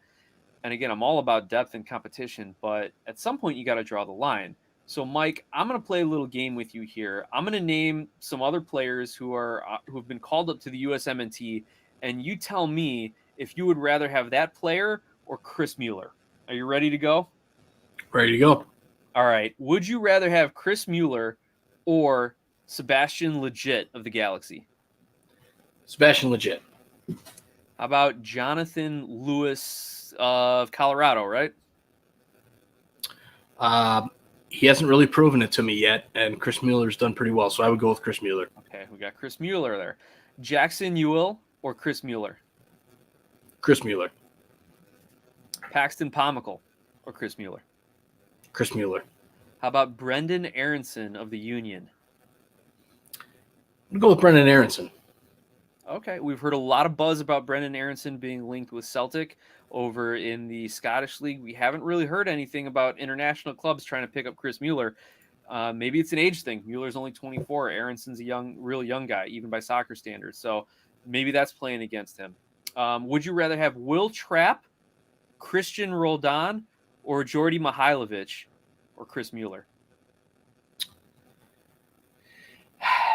And again, I'm all about depth and competition, but at some point you got to draw the line. So, Mike, I'm going to play a little game with you here. I'm going to name some other players who have been called up to the USMNT, and you tell me if you would rather have that player or Chris Mueller. Are you ready to go? Ready to go. All right. Would you rather have Chris Mueller or Sebastian Legit of the Galaxy? Sebastian Legit. How about Jonathan Lewis of Colorado, right? He hasn't really proven it to me yet, and Chris Mueller's done pretty well, so I would go with Chris Mueller. Okay, we got Chris Mueller there. Jackson Ewell or Chris Mueller? Chris Mueller. Paxton Pomical or Chris Mueller? Chris Mueller. How about Brendan Aronson of the Union? I'll go with Brendan Aronson. Okay, we've heard a lot of buzz about Brendan Aronson being linked with Celtic over in the Scottish League. We haven't really heard anything about international clubs trying to pick up Chris Mueller. Maybe it's an age thing. Mueller's only 24. Aronson's a real young guy, even by soccer standards. So maybe that's playing against him. Would you rather have Will Trapp, Christian Roldan, or Jordi Mihailovic, or Chris Mueller?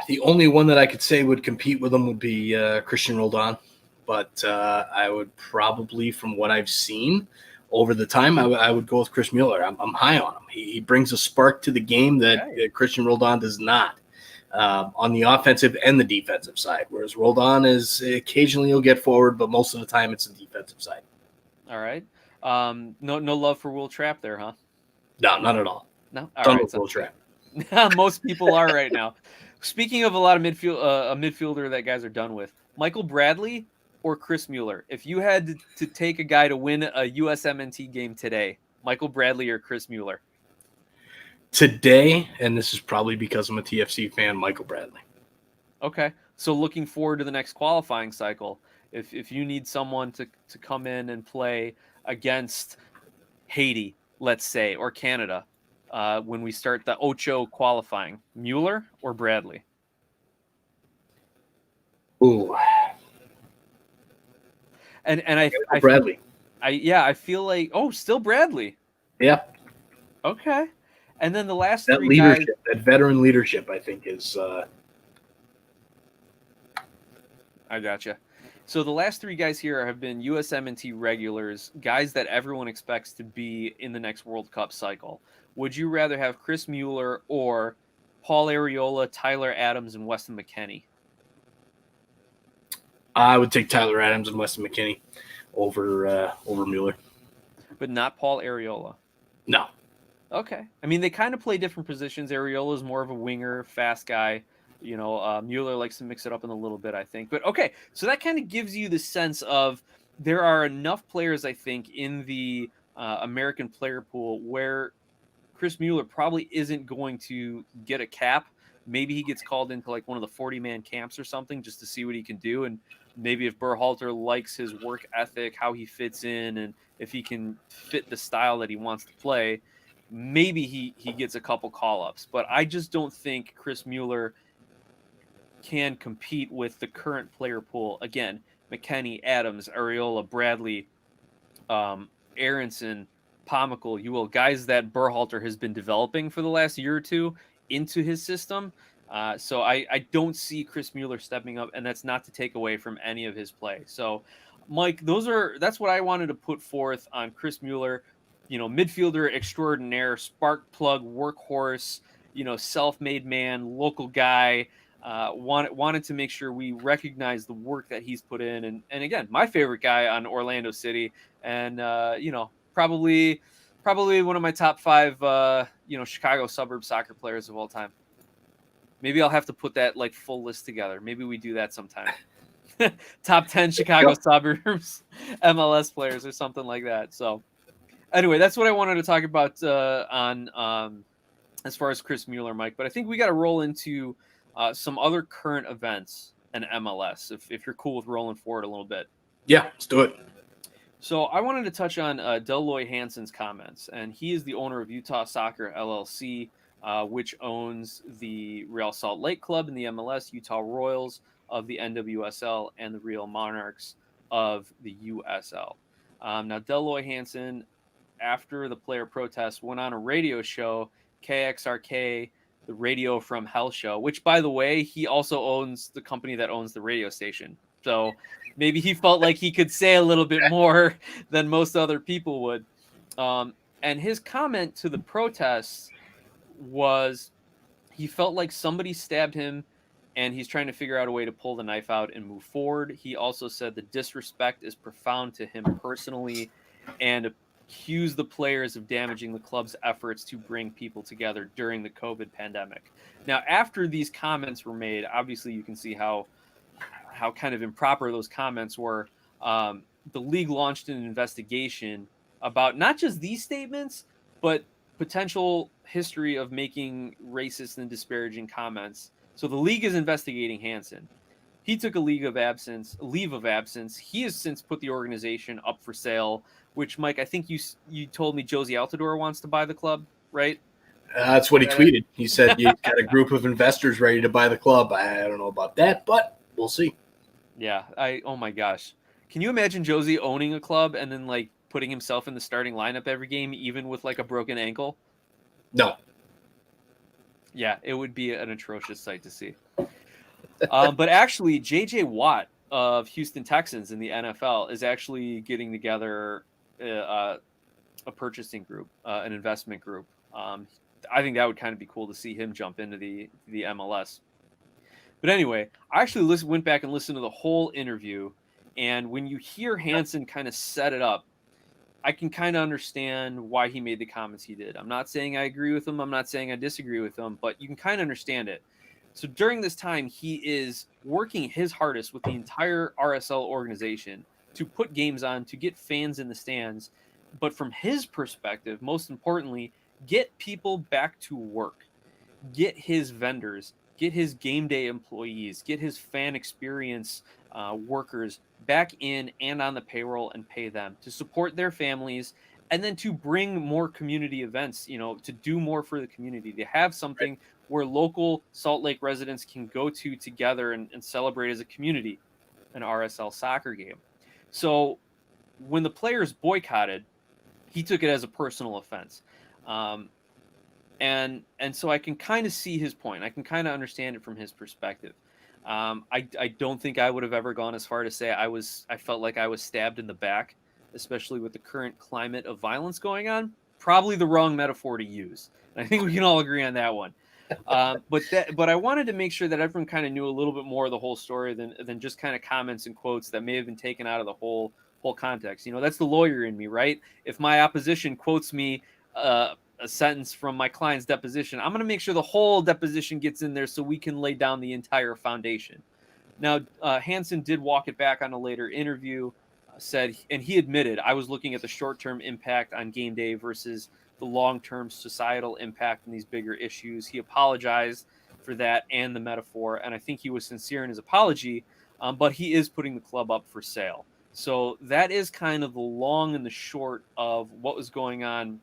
The only one that I could say would compete with him would be Christian Roldan. But I would probably, from what I've seen over the time, I would go with Chris Mueller. I'm high on him. He brings a spark to the game that Christian Roldan does not on the offensive and the defensive side, whereas Roldan is occasionally he'll get forward, but most of the time it's the defensive side. All right. No love for Will Trapp there, huh? No, not at all. No? All right. Will Trapp. Most people are right now. Speaking of a lot of a midfielder that guys are done with, Michael Bradley or Chris Mueller? If you had to take a guy to win a USMNT game today, Michael Bradley or Chris Mueller? Today, and this is probably because I'm a TFC fan, Michael Bradley. Okay. So looking forward to the next qualifying cycle. If you need someone to come in and play against Haiti, let's say, or Canada, when we start the Ocho qualifying, Mueller or Bradley? Ooh. And I Bradley. I feel like still Bradley. Yeah. Okay. And then the last that three leadership, guys, that veteran leadership, I think is. I gotcha. So the last three guys here have been USMNT regulars, guys that everyone expects to be in the next World Cup cycle. Would you rather have Chris Mueller or Paul Arriola, Tyler Adams, and Weston McKennie? I would take Tyler Adams and Weston McKennie over Mueller. But not Paul Arriola? No. Okay. I mean, they kind of play different positions. Arriola is more of a winger, fast guy. Mueller likes to mix it up in a little bit, I think. But okay, so that kind of gives you the sense of there are enough players, I think, in the American player pool where Chris Mueller probably isn't going to get a cap. Maybe he gets called into like one of the 40-man camps or something just to see what he can do. And maybe if Berhalter likes his work ethic, how he fits in, and if he can fit the style that he wants to play, maybe he gets a couple call-ups. But I just don't think Chris Mueller can compete with the current player pool. Again, McKennie, Adams, Arriola, Bradley, Aronson, Pomical, Ewell, guys that Berhalter has been developing for the last year or two into his system. So I don't see Chris Mueller stepping up, and that's not to take away from any of his play. So, Mike, that's what I wanted to put forth on Chris Mueller. Midfielder extraordinaire, spark plug, workhorse, self-made man, local guy. Wanted to make sure we recognize the work that he's put in, and again, my favorite guy on Orlando City, and probably one of my top 5 Chicago suburb soccer players of all time. Maybe I'll have to put that like full list together. Maybe we do that sometime. Top 10 Chicago suburbs MLS players or something like that. So anyway, that's what I wanted to talk about on as far as Chris Mueller, Mike. But I think we got to roll into some other current events in MLS, if you're cool with rolling forward a little bit. Yeah, let's do it. So I wanted to touch on Deloy Hansen's comments, and he is the owner of Utah Soccer LLC, which owns the Real Salt Lake Club in the MLS, Utah Royals of the NWSL, and the Real Monarchs of the USL. Now, Deloy Hansen, after the player protest, went on a radio show, KXRK, the Radio from Hell show, which, by the way, he also owns the company that owns the radio station. So maybe he felt like he could say a little bit more than most other people would. And his comment to the protests was he felt like somebody stabbed him and he's trying to figure out a way to pull the knife out and move forward. He also said the disrespect is profound to him personally and accused the players of damaging the club's efforts to bring people together during the COVID pandemic. Now, after these comments were made, obviously you can see how kind of improper those comments were. The league launched an investigation about not just these statements, but potential history of making racist and disparaging comments. So the league is investigating Hansen. He took a leave of absence. He has since put the organization up for sale, which, Mike, I think you told me Josie Altidore wants to buy the club, right? That's what he tweeted. He said you got a group of investors ready to buy the club. I don't know about that, but we'll see. Yeah, oh my gosh. Can you imagine Josie owning a club and then like putting himself in the starting lineup every game, even with like a broken ankle? No. Yeah, it would be an atrocious sight to see. But actually, J.J. Watt of Houston Texans in the NFL is actually getting together a purchasing group, an investment group. I think that would kind of be cool to see him jump into the MLS. But anyway, I actually went back and listened to the whole interview, and when you hear Hansen kind of set it up, I can kind of understand why he made the comments he did. I'm not saying I agree with him. I'm not saying I disagree with him, but you can kind of understand it. So during this time, he is working his hardest with the entire RSL organization to put games on, to get fans in the stands. But from his perspective, most importantly, get people back to work, get his vendors, get his game day employees, get his fan experience workers back in and on the payroll and pay them to support their families, and then to bring more community events, to do more for the community, to have something where local Salt Lake residents can go to together and celebrate as a community an RSL soccer game. So when the players boycotted, he took it as a personal offense. And so I can kind of see his point. I can kind of understand it from his perspective. I don't think I would have ever gone as far to say I felt like I was stabbed in the back, especially with the current climate of violence going on. Probably the wrong metaphor to use. And I think we can all agree on that one. But I wanted to make sure that everyone kind of knew a little bit more of the whole story than just kind of comments and quotes that may have been taken out of the whole context. That's the lawyer in me, right? If my opposition quotes me a sentence from my client's deposition, I'm going to make sure the whole deposition gets in there so we can lay down the entire foundation. Now, Hansen did walk it back on a later interview, said, and he admitted, I was looking at the short-term impact on game day versus the long-term societal impact on these bigger issues. He apologized for that and the metaphor, and I think he was sincere in his apology, but he is putting the club up for sale. So that is kind of the long and the short of what was going on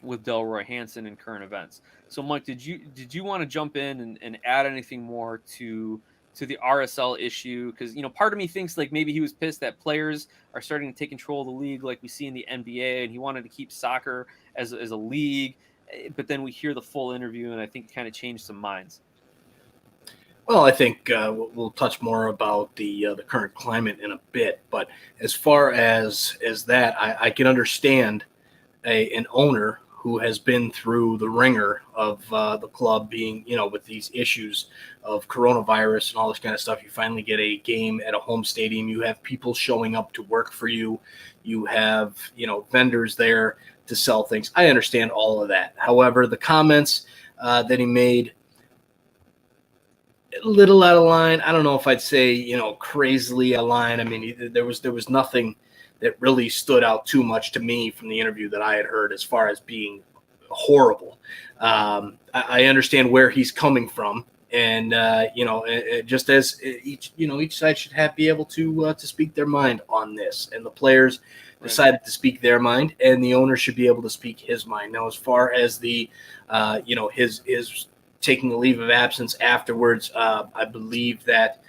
with Delroy Hansen and current events. So, Mike, did you want to jump in and add anything more to the RSL issue? Because part of me thinks like maybe he was pissed that players are starting to take control of the league, like we see in the NBA, and he wanted to keep soccer as a league. But then we hear the full interview, and I think it kind of changed some minds. Well, I think we'll touch more about the current climate in a bit. But as far as that, I can understand an owner who has been through the ringer of the club being, with these issues of coronavirus and all this kind of stuff. You finally get a game at a home stadium. You have people showing up to work for you. You have, vendors there to sell things. I understand all of that. However, the comments that he made, a little out of line. I don't know if I'd say, crazily out of line. I mean, there was nothing that really stood out too much to me from the interview that I had heard as far as being horrible. I understand where he's coming from, and just as each side should be able to speak their mind on this, and the players decided to speak their mind, and the owner should be able to speak his mind. Now, as far as the, his taking a leave of absence afterwards, I believe that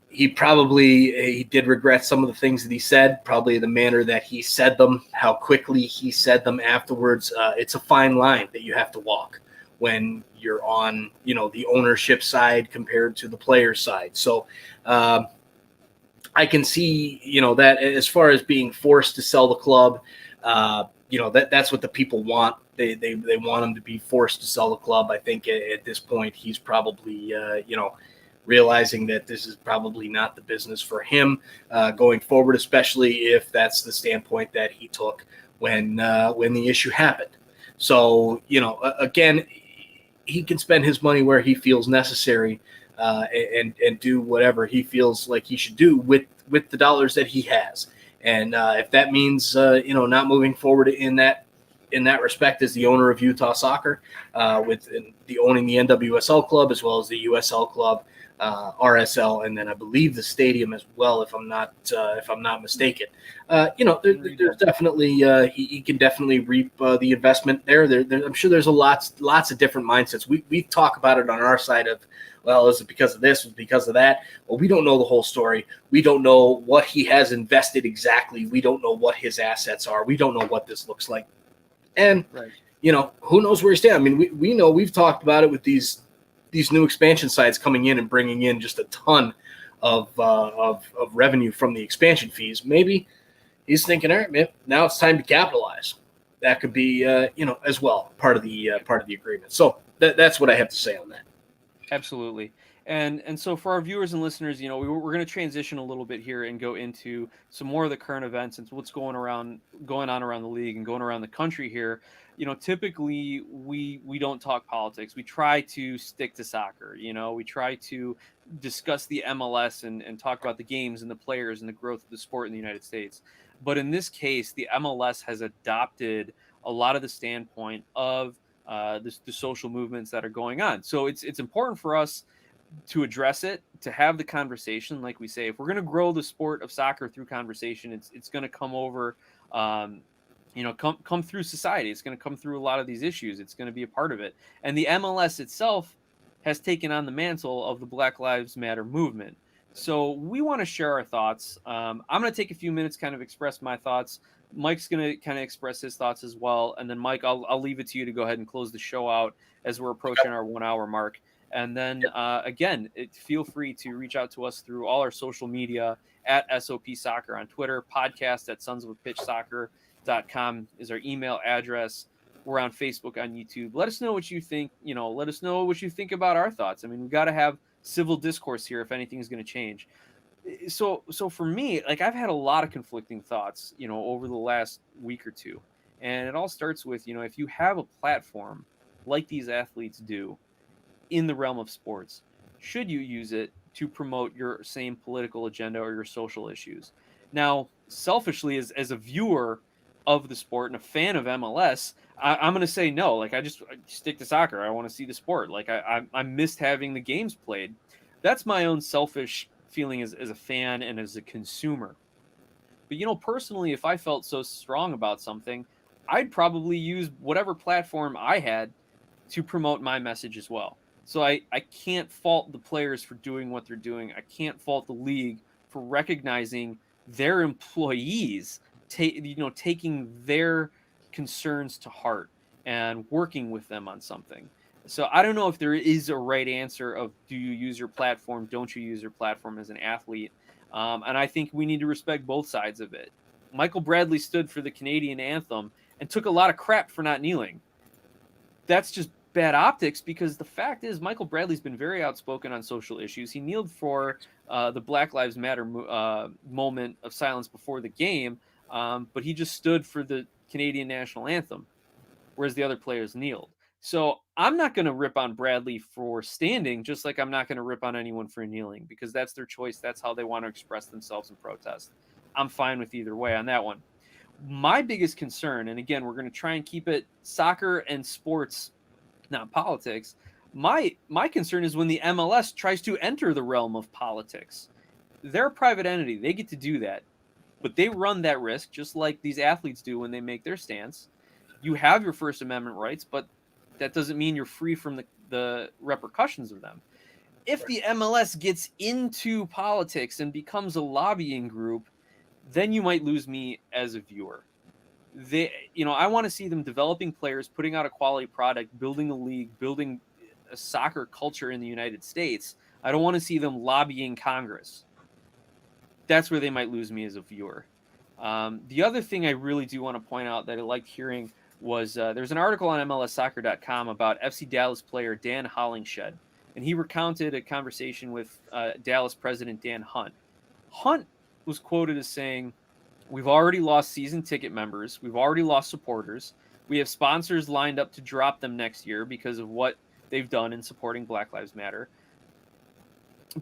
he did regret some of the things that he said, probably the manner that he said them, how quickly he said them afterwards. It's a fine line that you have to walk when you're on, the ownership side compared to the player side. So I can see, that as far as being forced to sell the club, that's what the people want. They want him to be forced to sell the club. I think at this point he's probably, realizing that this is probably not the business for him going forward, especially if that's the standpoint that he took when the issue happened. So, again, he can spend his money where he feels necessary and do whatever he feels like he should do with the dollars that he has. And if that means, not moving forward in that respect as the owner of Utah Soccer, with the owning the NWSL club as well as the USL club, RSL, and then I believe the stadium as well, if I'm not mistaken. There's definitely he can definitely reap the investment there. I'm sure there's lots of different mindsets. We talk about it on our side of, well, is it because of this? Is it because of that? Well, we don't know the whole story. We don't know what he has invested exactly. We don't know what his assets are. We don't know what this looks like. And, right. Who knows where he stands? I mean, we know we've talked about it with these new expansion sites coming in and bringing in just a ton of revenue from the expansion fees. Maybe he's thinking, all right, man, now it's time to capitalize. That could be, as well part of the agreement. So that's what I have to say on that. Absolutely. And so for our viewers and listeners, we're going to transition a little bit here and go into some more of the current events and what's going on around the league and going around the country here. Typically we don't talk politics. We try to stick to soccer. We try to discuss the MLS and talk about the games and the players and the growth of the sport in the United States. But in this case, the MLS has adopted a lot of the standpoint of the social movements that are going on. So it's important for us to address it, to have the conversation. Like we say, if we're going to grow the sport of soccer through conversation, it's going to come over, come through society. It's going to come through a lot of these issues. It's going to be a part of it. And the MLS itself has taken on the mantle of the Black Lives Matter movement. So we want to share our thoughts. I'm going to take a few minutes, kind of express my thoughts. Mike's going to kind of express his thoughts as well. And then Mike, I'll leave it to you to go ahead and close the show out as we're approaching our 1 hour mark. And then, again, feel free to reach out to us through all our social media at SOP Soccer on Twitter, podcast at sonsofapitchsoccer.com is our email address. We're on Facebook, on YouTube. Let us know what you think. Let us know what you think about our thoughts. I mean, we've got to have civil discourse here if anything is going to change. So for me, like, I've had a lot of conflicting thoughts, over the last week or two. And it all starts with, if you have a platform like these athletes do, in the realm of sports, should you use it to promote your same political agenda or your social issues? Now, selfishly, as a viewer of the sport and a fan of MLS, I'm going to say no. Like, I stick to soccer. I want to see the sport. Like, I missed having the games played. That's my own selfish feeling as a fan and as a consumer. But, personally, if I felt so strong about something, I'd probably use whatever platform I had to promote my message as well. So I can't fault the players for doing what they're doing. I can't fault the league for recognizing their employees, taking their concerns to heart and working with them on something. So I don't know if there is a right answer of, do you use your platform? Don't you use your platform as an athlete? And I think we need to respect both sides of it. Michael Bradley stood for the Canadian anthem and took a lot of crap for not kneeling. That's just bad optics, because the fact is Michael Bradley's been very outspoken on social issues. He kneeled for the Black Lives Matter moment of silence before the game, but he just stood for the Canadian national anthem, whereas the other players kneeled. So I'm not going to rip on Bradley for standing, just like I'm not going to rip on anyone for kneeling, because that's their choice. That's how they want to express themselves in protest. I'm fine with either way on that one. My biggest concern, and again, we're going to try and keep it soccer and sports, not politics. My concern is when the MLS tries to enter the realm of politics. They're a private entity. They get to do that. but they run that risk just like these athletes do when they make their stance. You have your First Amendment rights, but that doesn't mean you're free from the repercussions of them. If the MLS gets into politics and becomes a lobbying group, then you might lose me as a viewer. I want to see them developing players, putting out a quality product, building a league, building a soccer culture in the United States. I don't want to see them lobbying Congress. That's where they might lose me as a viewer. The other thing I really do want to point out that I liked hearing was there's an article on MLSsoccer.com about FC Dallas player Dan Hollingshed, and he recounted a conversation with Dallas president Dan Hunt. Hunt was quoted as saying, "We've already lost season ticket members. We've already lost supporters. We have sponsors lined up to drop them next year because of what they've done in supporting Black Lives Matter."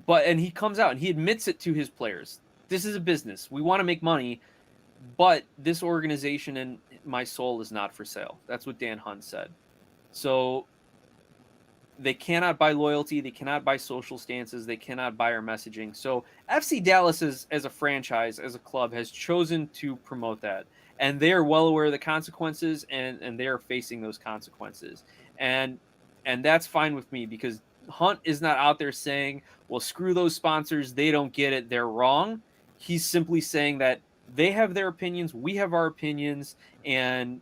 And he comes out and he admits it to his players. This is a business. We want to make money, but this organization and my soul is not for sale. That's what Dan Hunt said. So they cannot buy loyalty. They cannot buy social stances. They cannot buy our messaging. So FC Dallas as a franchise, as a club, has chosen to promote that. And they are well aware of the consequences, and they are facing those consequences. And that's fine with me, because Hunt is not out there saying, well, screw those sponsors. They don't get it. They're wrong. He's simply saying that they have their opinions. We have our opinions. And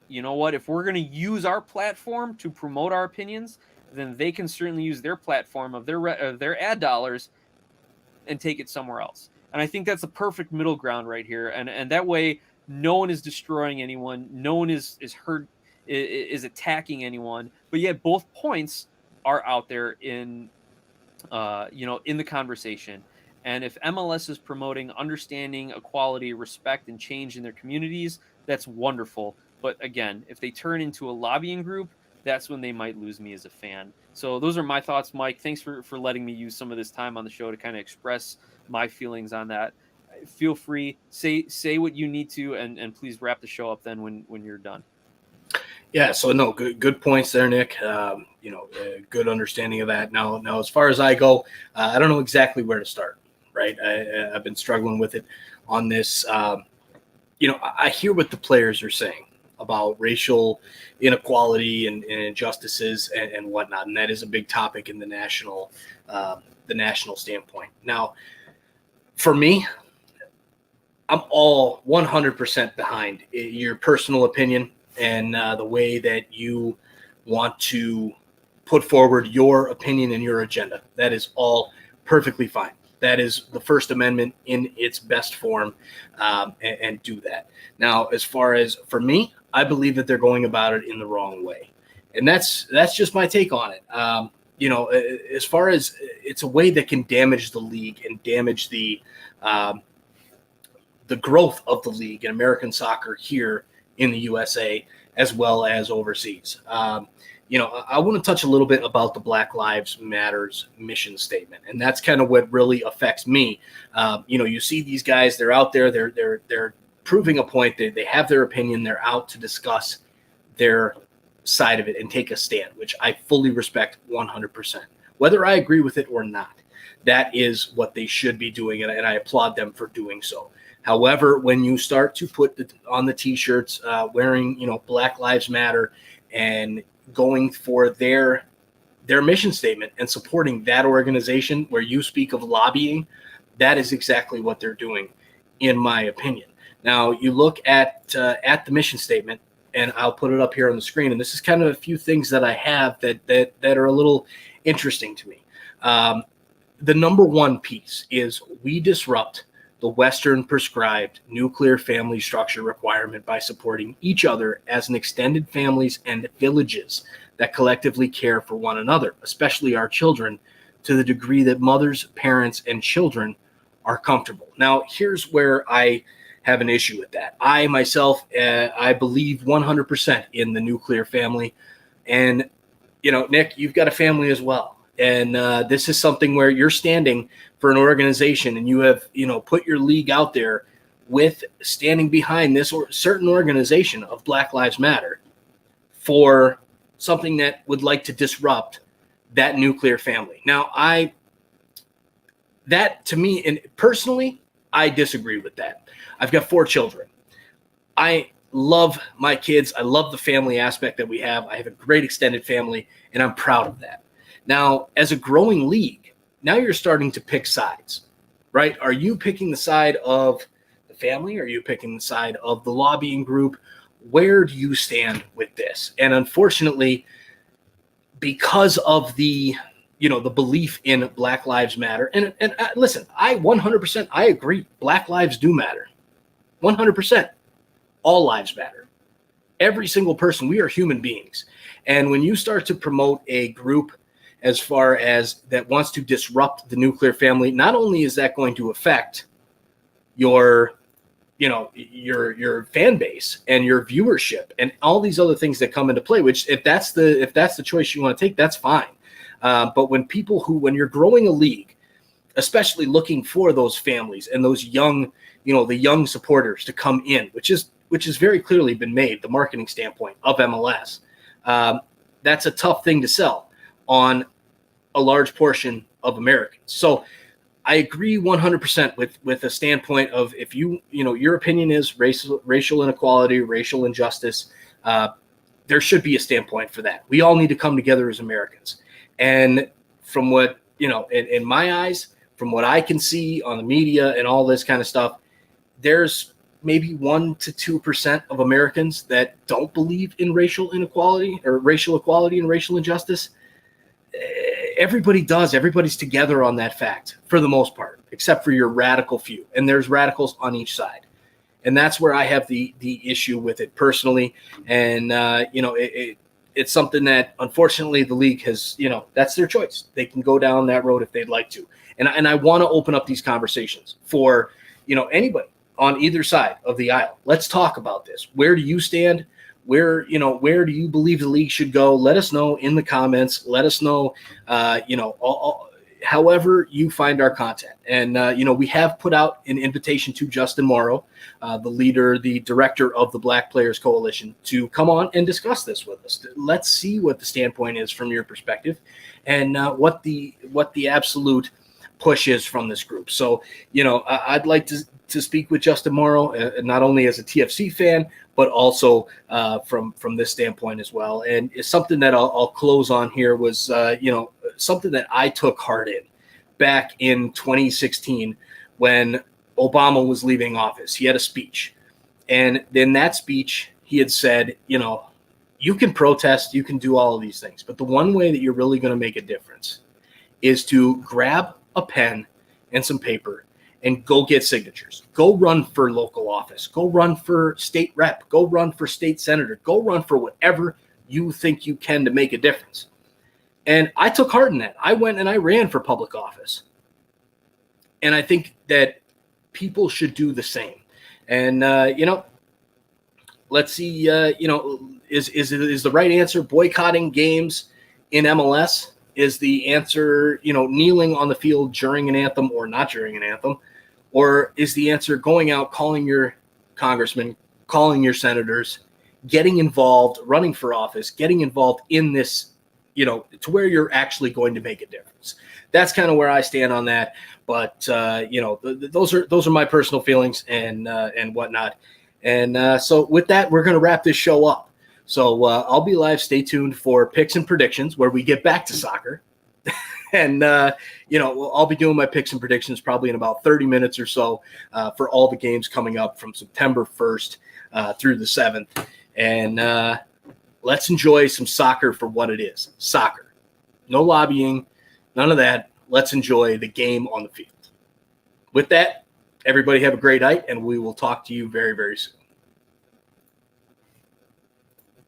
you know what? If we're going to use our platform to promote our opinions, then they can certainly use their platform of their ad dollars and take it somewhere else. And I think that's a perfect middle ground right here. And that way, no one is destroying anyone. No one is attacking anyone. But yet both points are out there in the conversation. And if MLS is promoting understanding, equality, respect, and change in their communities, that's wonderful. But again, if they turn into a lobbying group, that's when they might lose me as a fan. So those are my thoughts, Mike. Thanks for letting me use some of this time on the show to kind of express my feelings on that. Feel free, say what you need to, and please wrap the show up then when you're done. Yeah, so no, good points there, Nick. Good understanding of that. Now, as far as I go, I don't know exactly where to start. Right, I've been struggling with it on this. I hear what the players are saying about racial inequality and injustices and whatnot, and that is a big topic in the national standpoint. Now, for me, I'm all 100% behind your personal opinion and the way that you want to put forward your opinion and your agenda. That is all perfectly fine. That is the First Amendment in its best form, and do that. Now, as far as for me, I believe that they're going about it in the wrong way, and that's just my take on it. As far as it's a way that can damage the league and damage the growth of the league in American soccer here in the USA as well as overseas. I want to touch a little bit about the Black Lives Matters mission statement, and that's kind of what really affects me. You see these guys; they're out there, they're proving a point. They have their opinion. They're out to discuss their side of it and take a stand, which I fully respect 100%. Whether I agree with it or not, that is what they should be doing, and I applaud them for doing so. However, when you start to put on the T-shirts, wearing Black Lives Matter and going for their mission statement and supporting that organization where you speak of lobbying, that is exactly what they're doing, in my opinion. Now, you look at the mission statement, and I'll put it up here on the screen, and this is kind of a few things that I have that are a little interesting to me. The number one piece is we disrupt the Western prescribed nuclear family structure requirement by supporting each other as an extended families and villages that collectively care for one another, especially our children, to the degree that mothers, parents, and children are comfortable. Now, here's where I have an issue with that. I myself, I believe 100% in the nuclear family. And, Nick, you've got a family as well. And this is something where you're standing for an organization and you have, put your league out there with standing behind this certain organization of Black Lives Matter for something that would like to disrupt that nuclear family. Now, that to me, and personally, I disagree with that. I've got 4 children. I love my kids. I love the family aspect that we have. I have a great extended family, and I'm proud of that. Now, as a growing league, now you're starting to pick sides, right? Are you picking the side of the family? Are you picking the side of the lobbying group? Where do you stand with this? And unfortunately, because of the belief in Black Lives Matter, and listen, I 100% I agree. Black lives do matter. 100%. All lives matter. Every single person. We are human beings. And when you start to promote a group as far as that wants to disrupt the nuclear family, not only is that going to affect your fan base and your viewership and all these other things that come into play, which if that's the choice you want to take, that's fine. But when you're growing a league, especially looking for those families and those young, the young supporters to come in, which has very clearly been made, the marketing standpoint of MLS, that's a tough thing to sell on a large portion of Americans. So I agree 100% with a standpoint of if your opinion is racial inequality, racial injustice, there should be a standpoint for that. We all need to come together as Americans. And from what, in my eyes, from what I can see on the media and all this kind of stuff, there's maybe 1% to 2% of Americans that don't believe in racial inequality or racial equality and racial injustice. Everybody does. Everybody's together on that fact for the most part, except for your radical few. And there's radicals on each side. And that's where I have the issue with it personally. And, it's something that unfortunately the league has, that's their choice. They can go down that road if they'd like to. And I want to open up these conversations for, anybody on either side of the aisle. Let's talk about this. Where do you stand? Where do you believe the league should go? Let us know in the comments. Let us know, however you find our content. And, we have put out an invitation to Justin Morrow, the director of the Black Players Coalition, to come on and discuss this with us. Let's see what the standpoint is from your perspective and what the absolute push is from this group. So, I'd like to speak with Justin Morrow, not only as a TFC fan, but also from this standpoint as well. And it's something that I'll close on here was, something that I took heart in back in 2016 when Obama was leaving office. He had a speech. And in that speech, he had said, you can protest, you can do all of these things, but the one way that you're really going to make a difference is to grab a pen and some paper and go get signatures. Go run for local office. Go run for state rep. Go run for state senator. Go run for whatever you think you can to make a difference. And I took heart in that. I went and I ran for public office. And I think that people should do the same. And, let's see, is the right answer boycotting games in MLS? Is the answer, kneeling on the field during an anthem or not during an anthem? Or is the answer going out, calling your congressman, calling your senators, getting involved, running for office, getting involved in this, to where you're actually going to make a difference? That's kind of where I stand on that. But, those are my personal feelings and whatnot. And so with that, we're going to wrap this show up. So I'll be live. Stay tuned for picks and predictions where we get back to soccer. And, I'll be doing my picks and predictions probably in about 30 minutes or so for all the games coming up from September 1st through the 7th. And let's enjoy some soccer for what it is. Soccer. No lobbying, none of that. Let's enjoy the game on the field. With that, everybody have a great night, and we will talk to you very, very soon.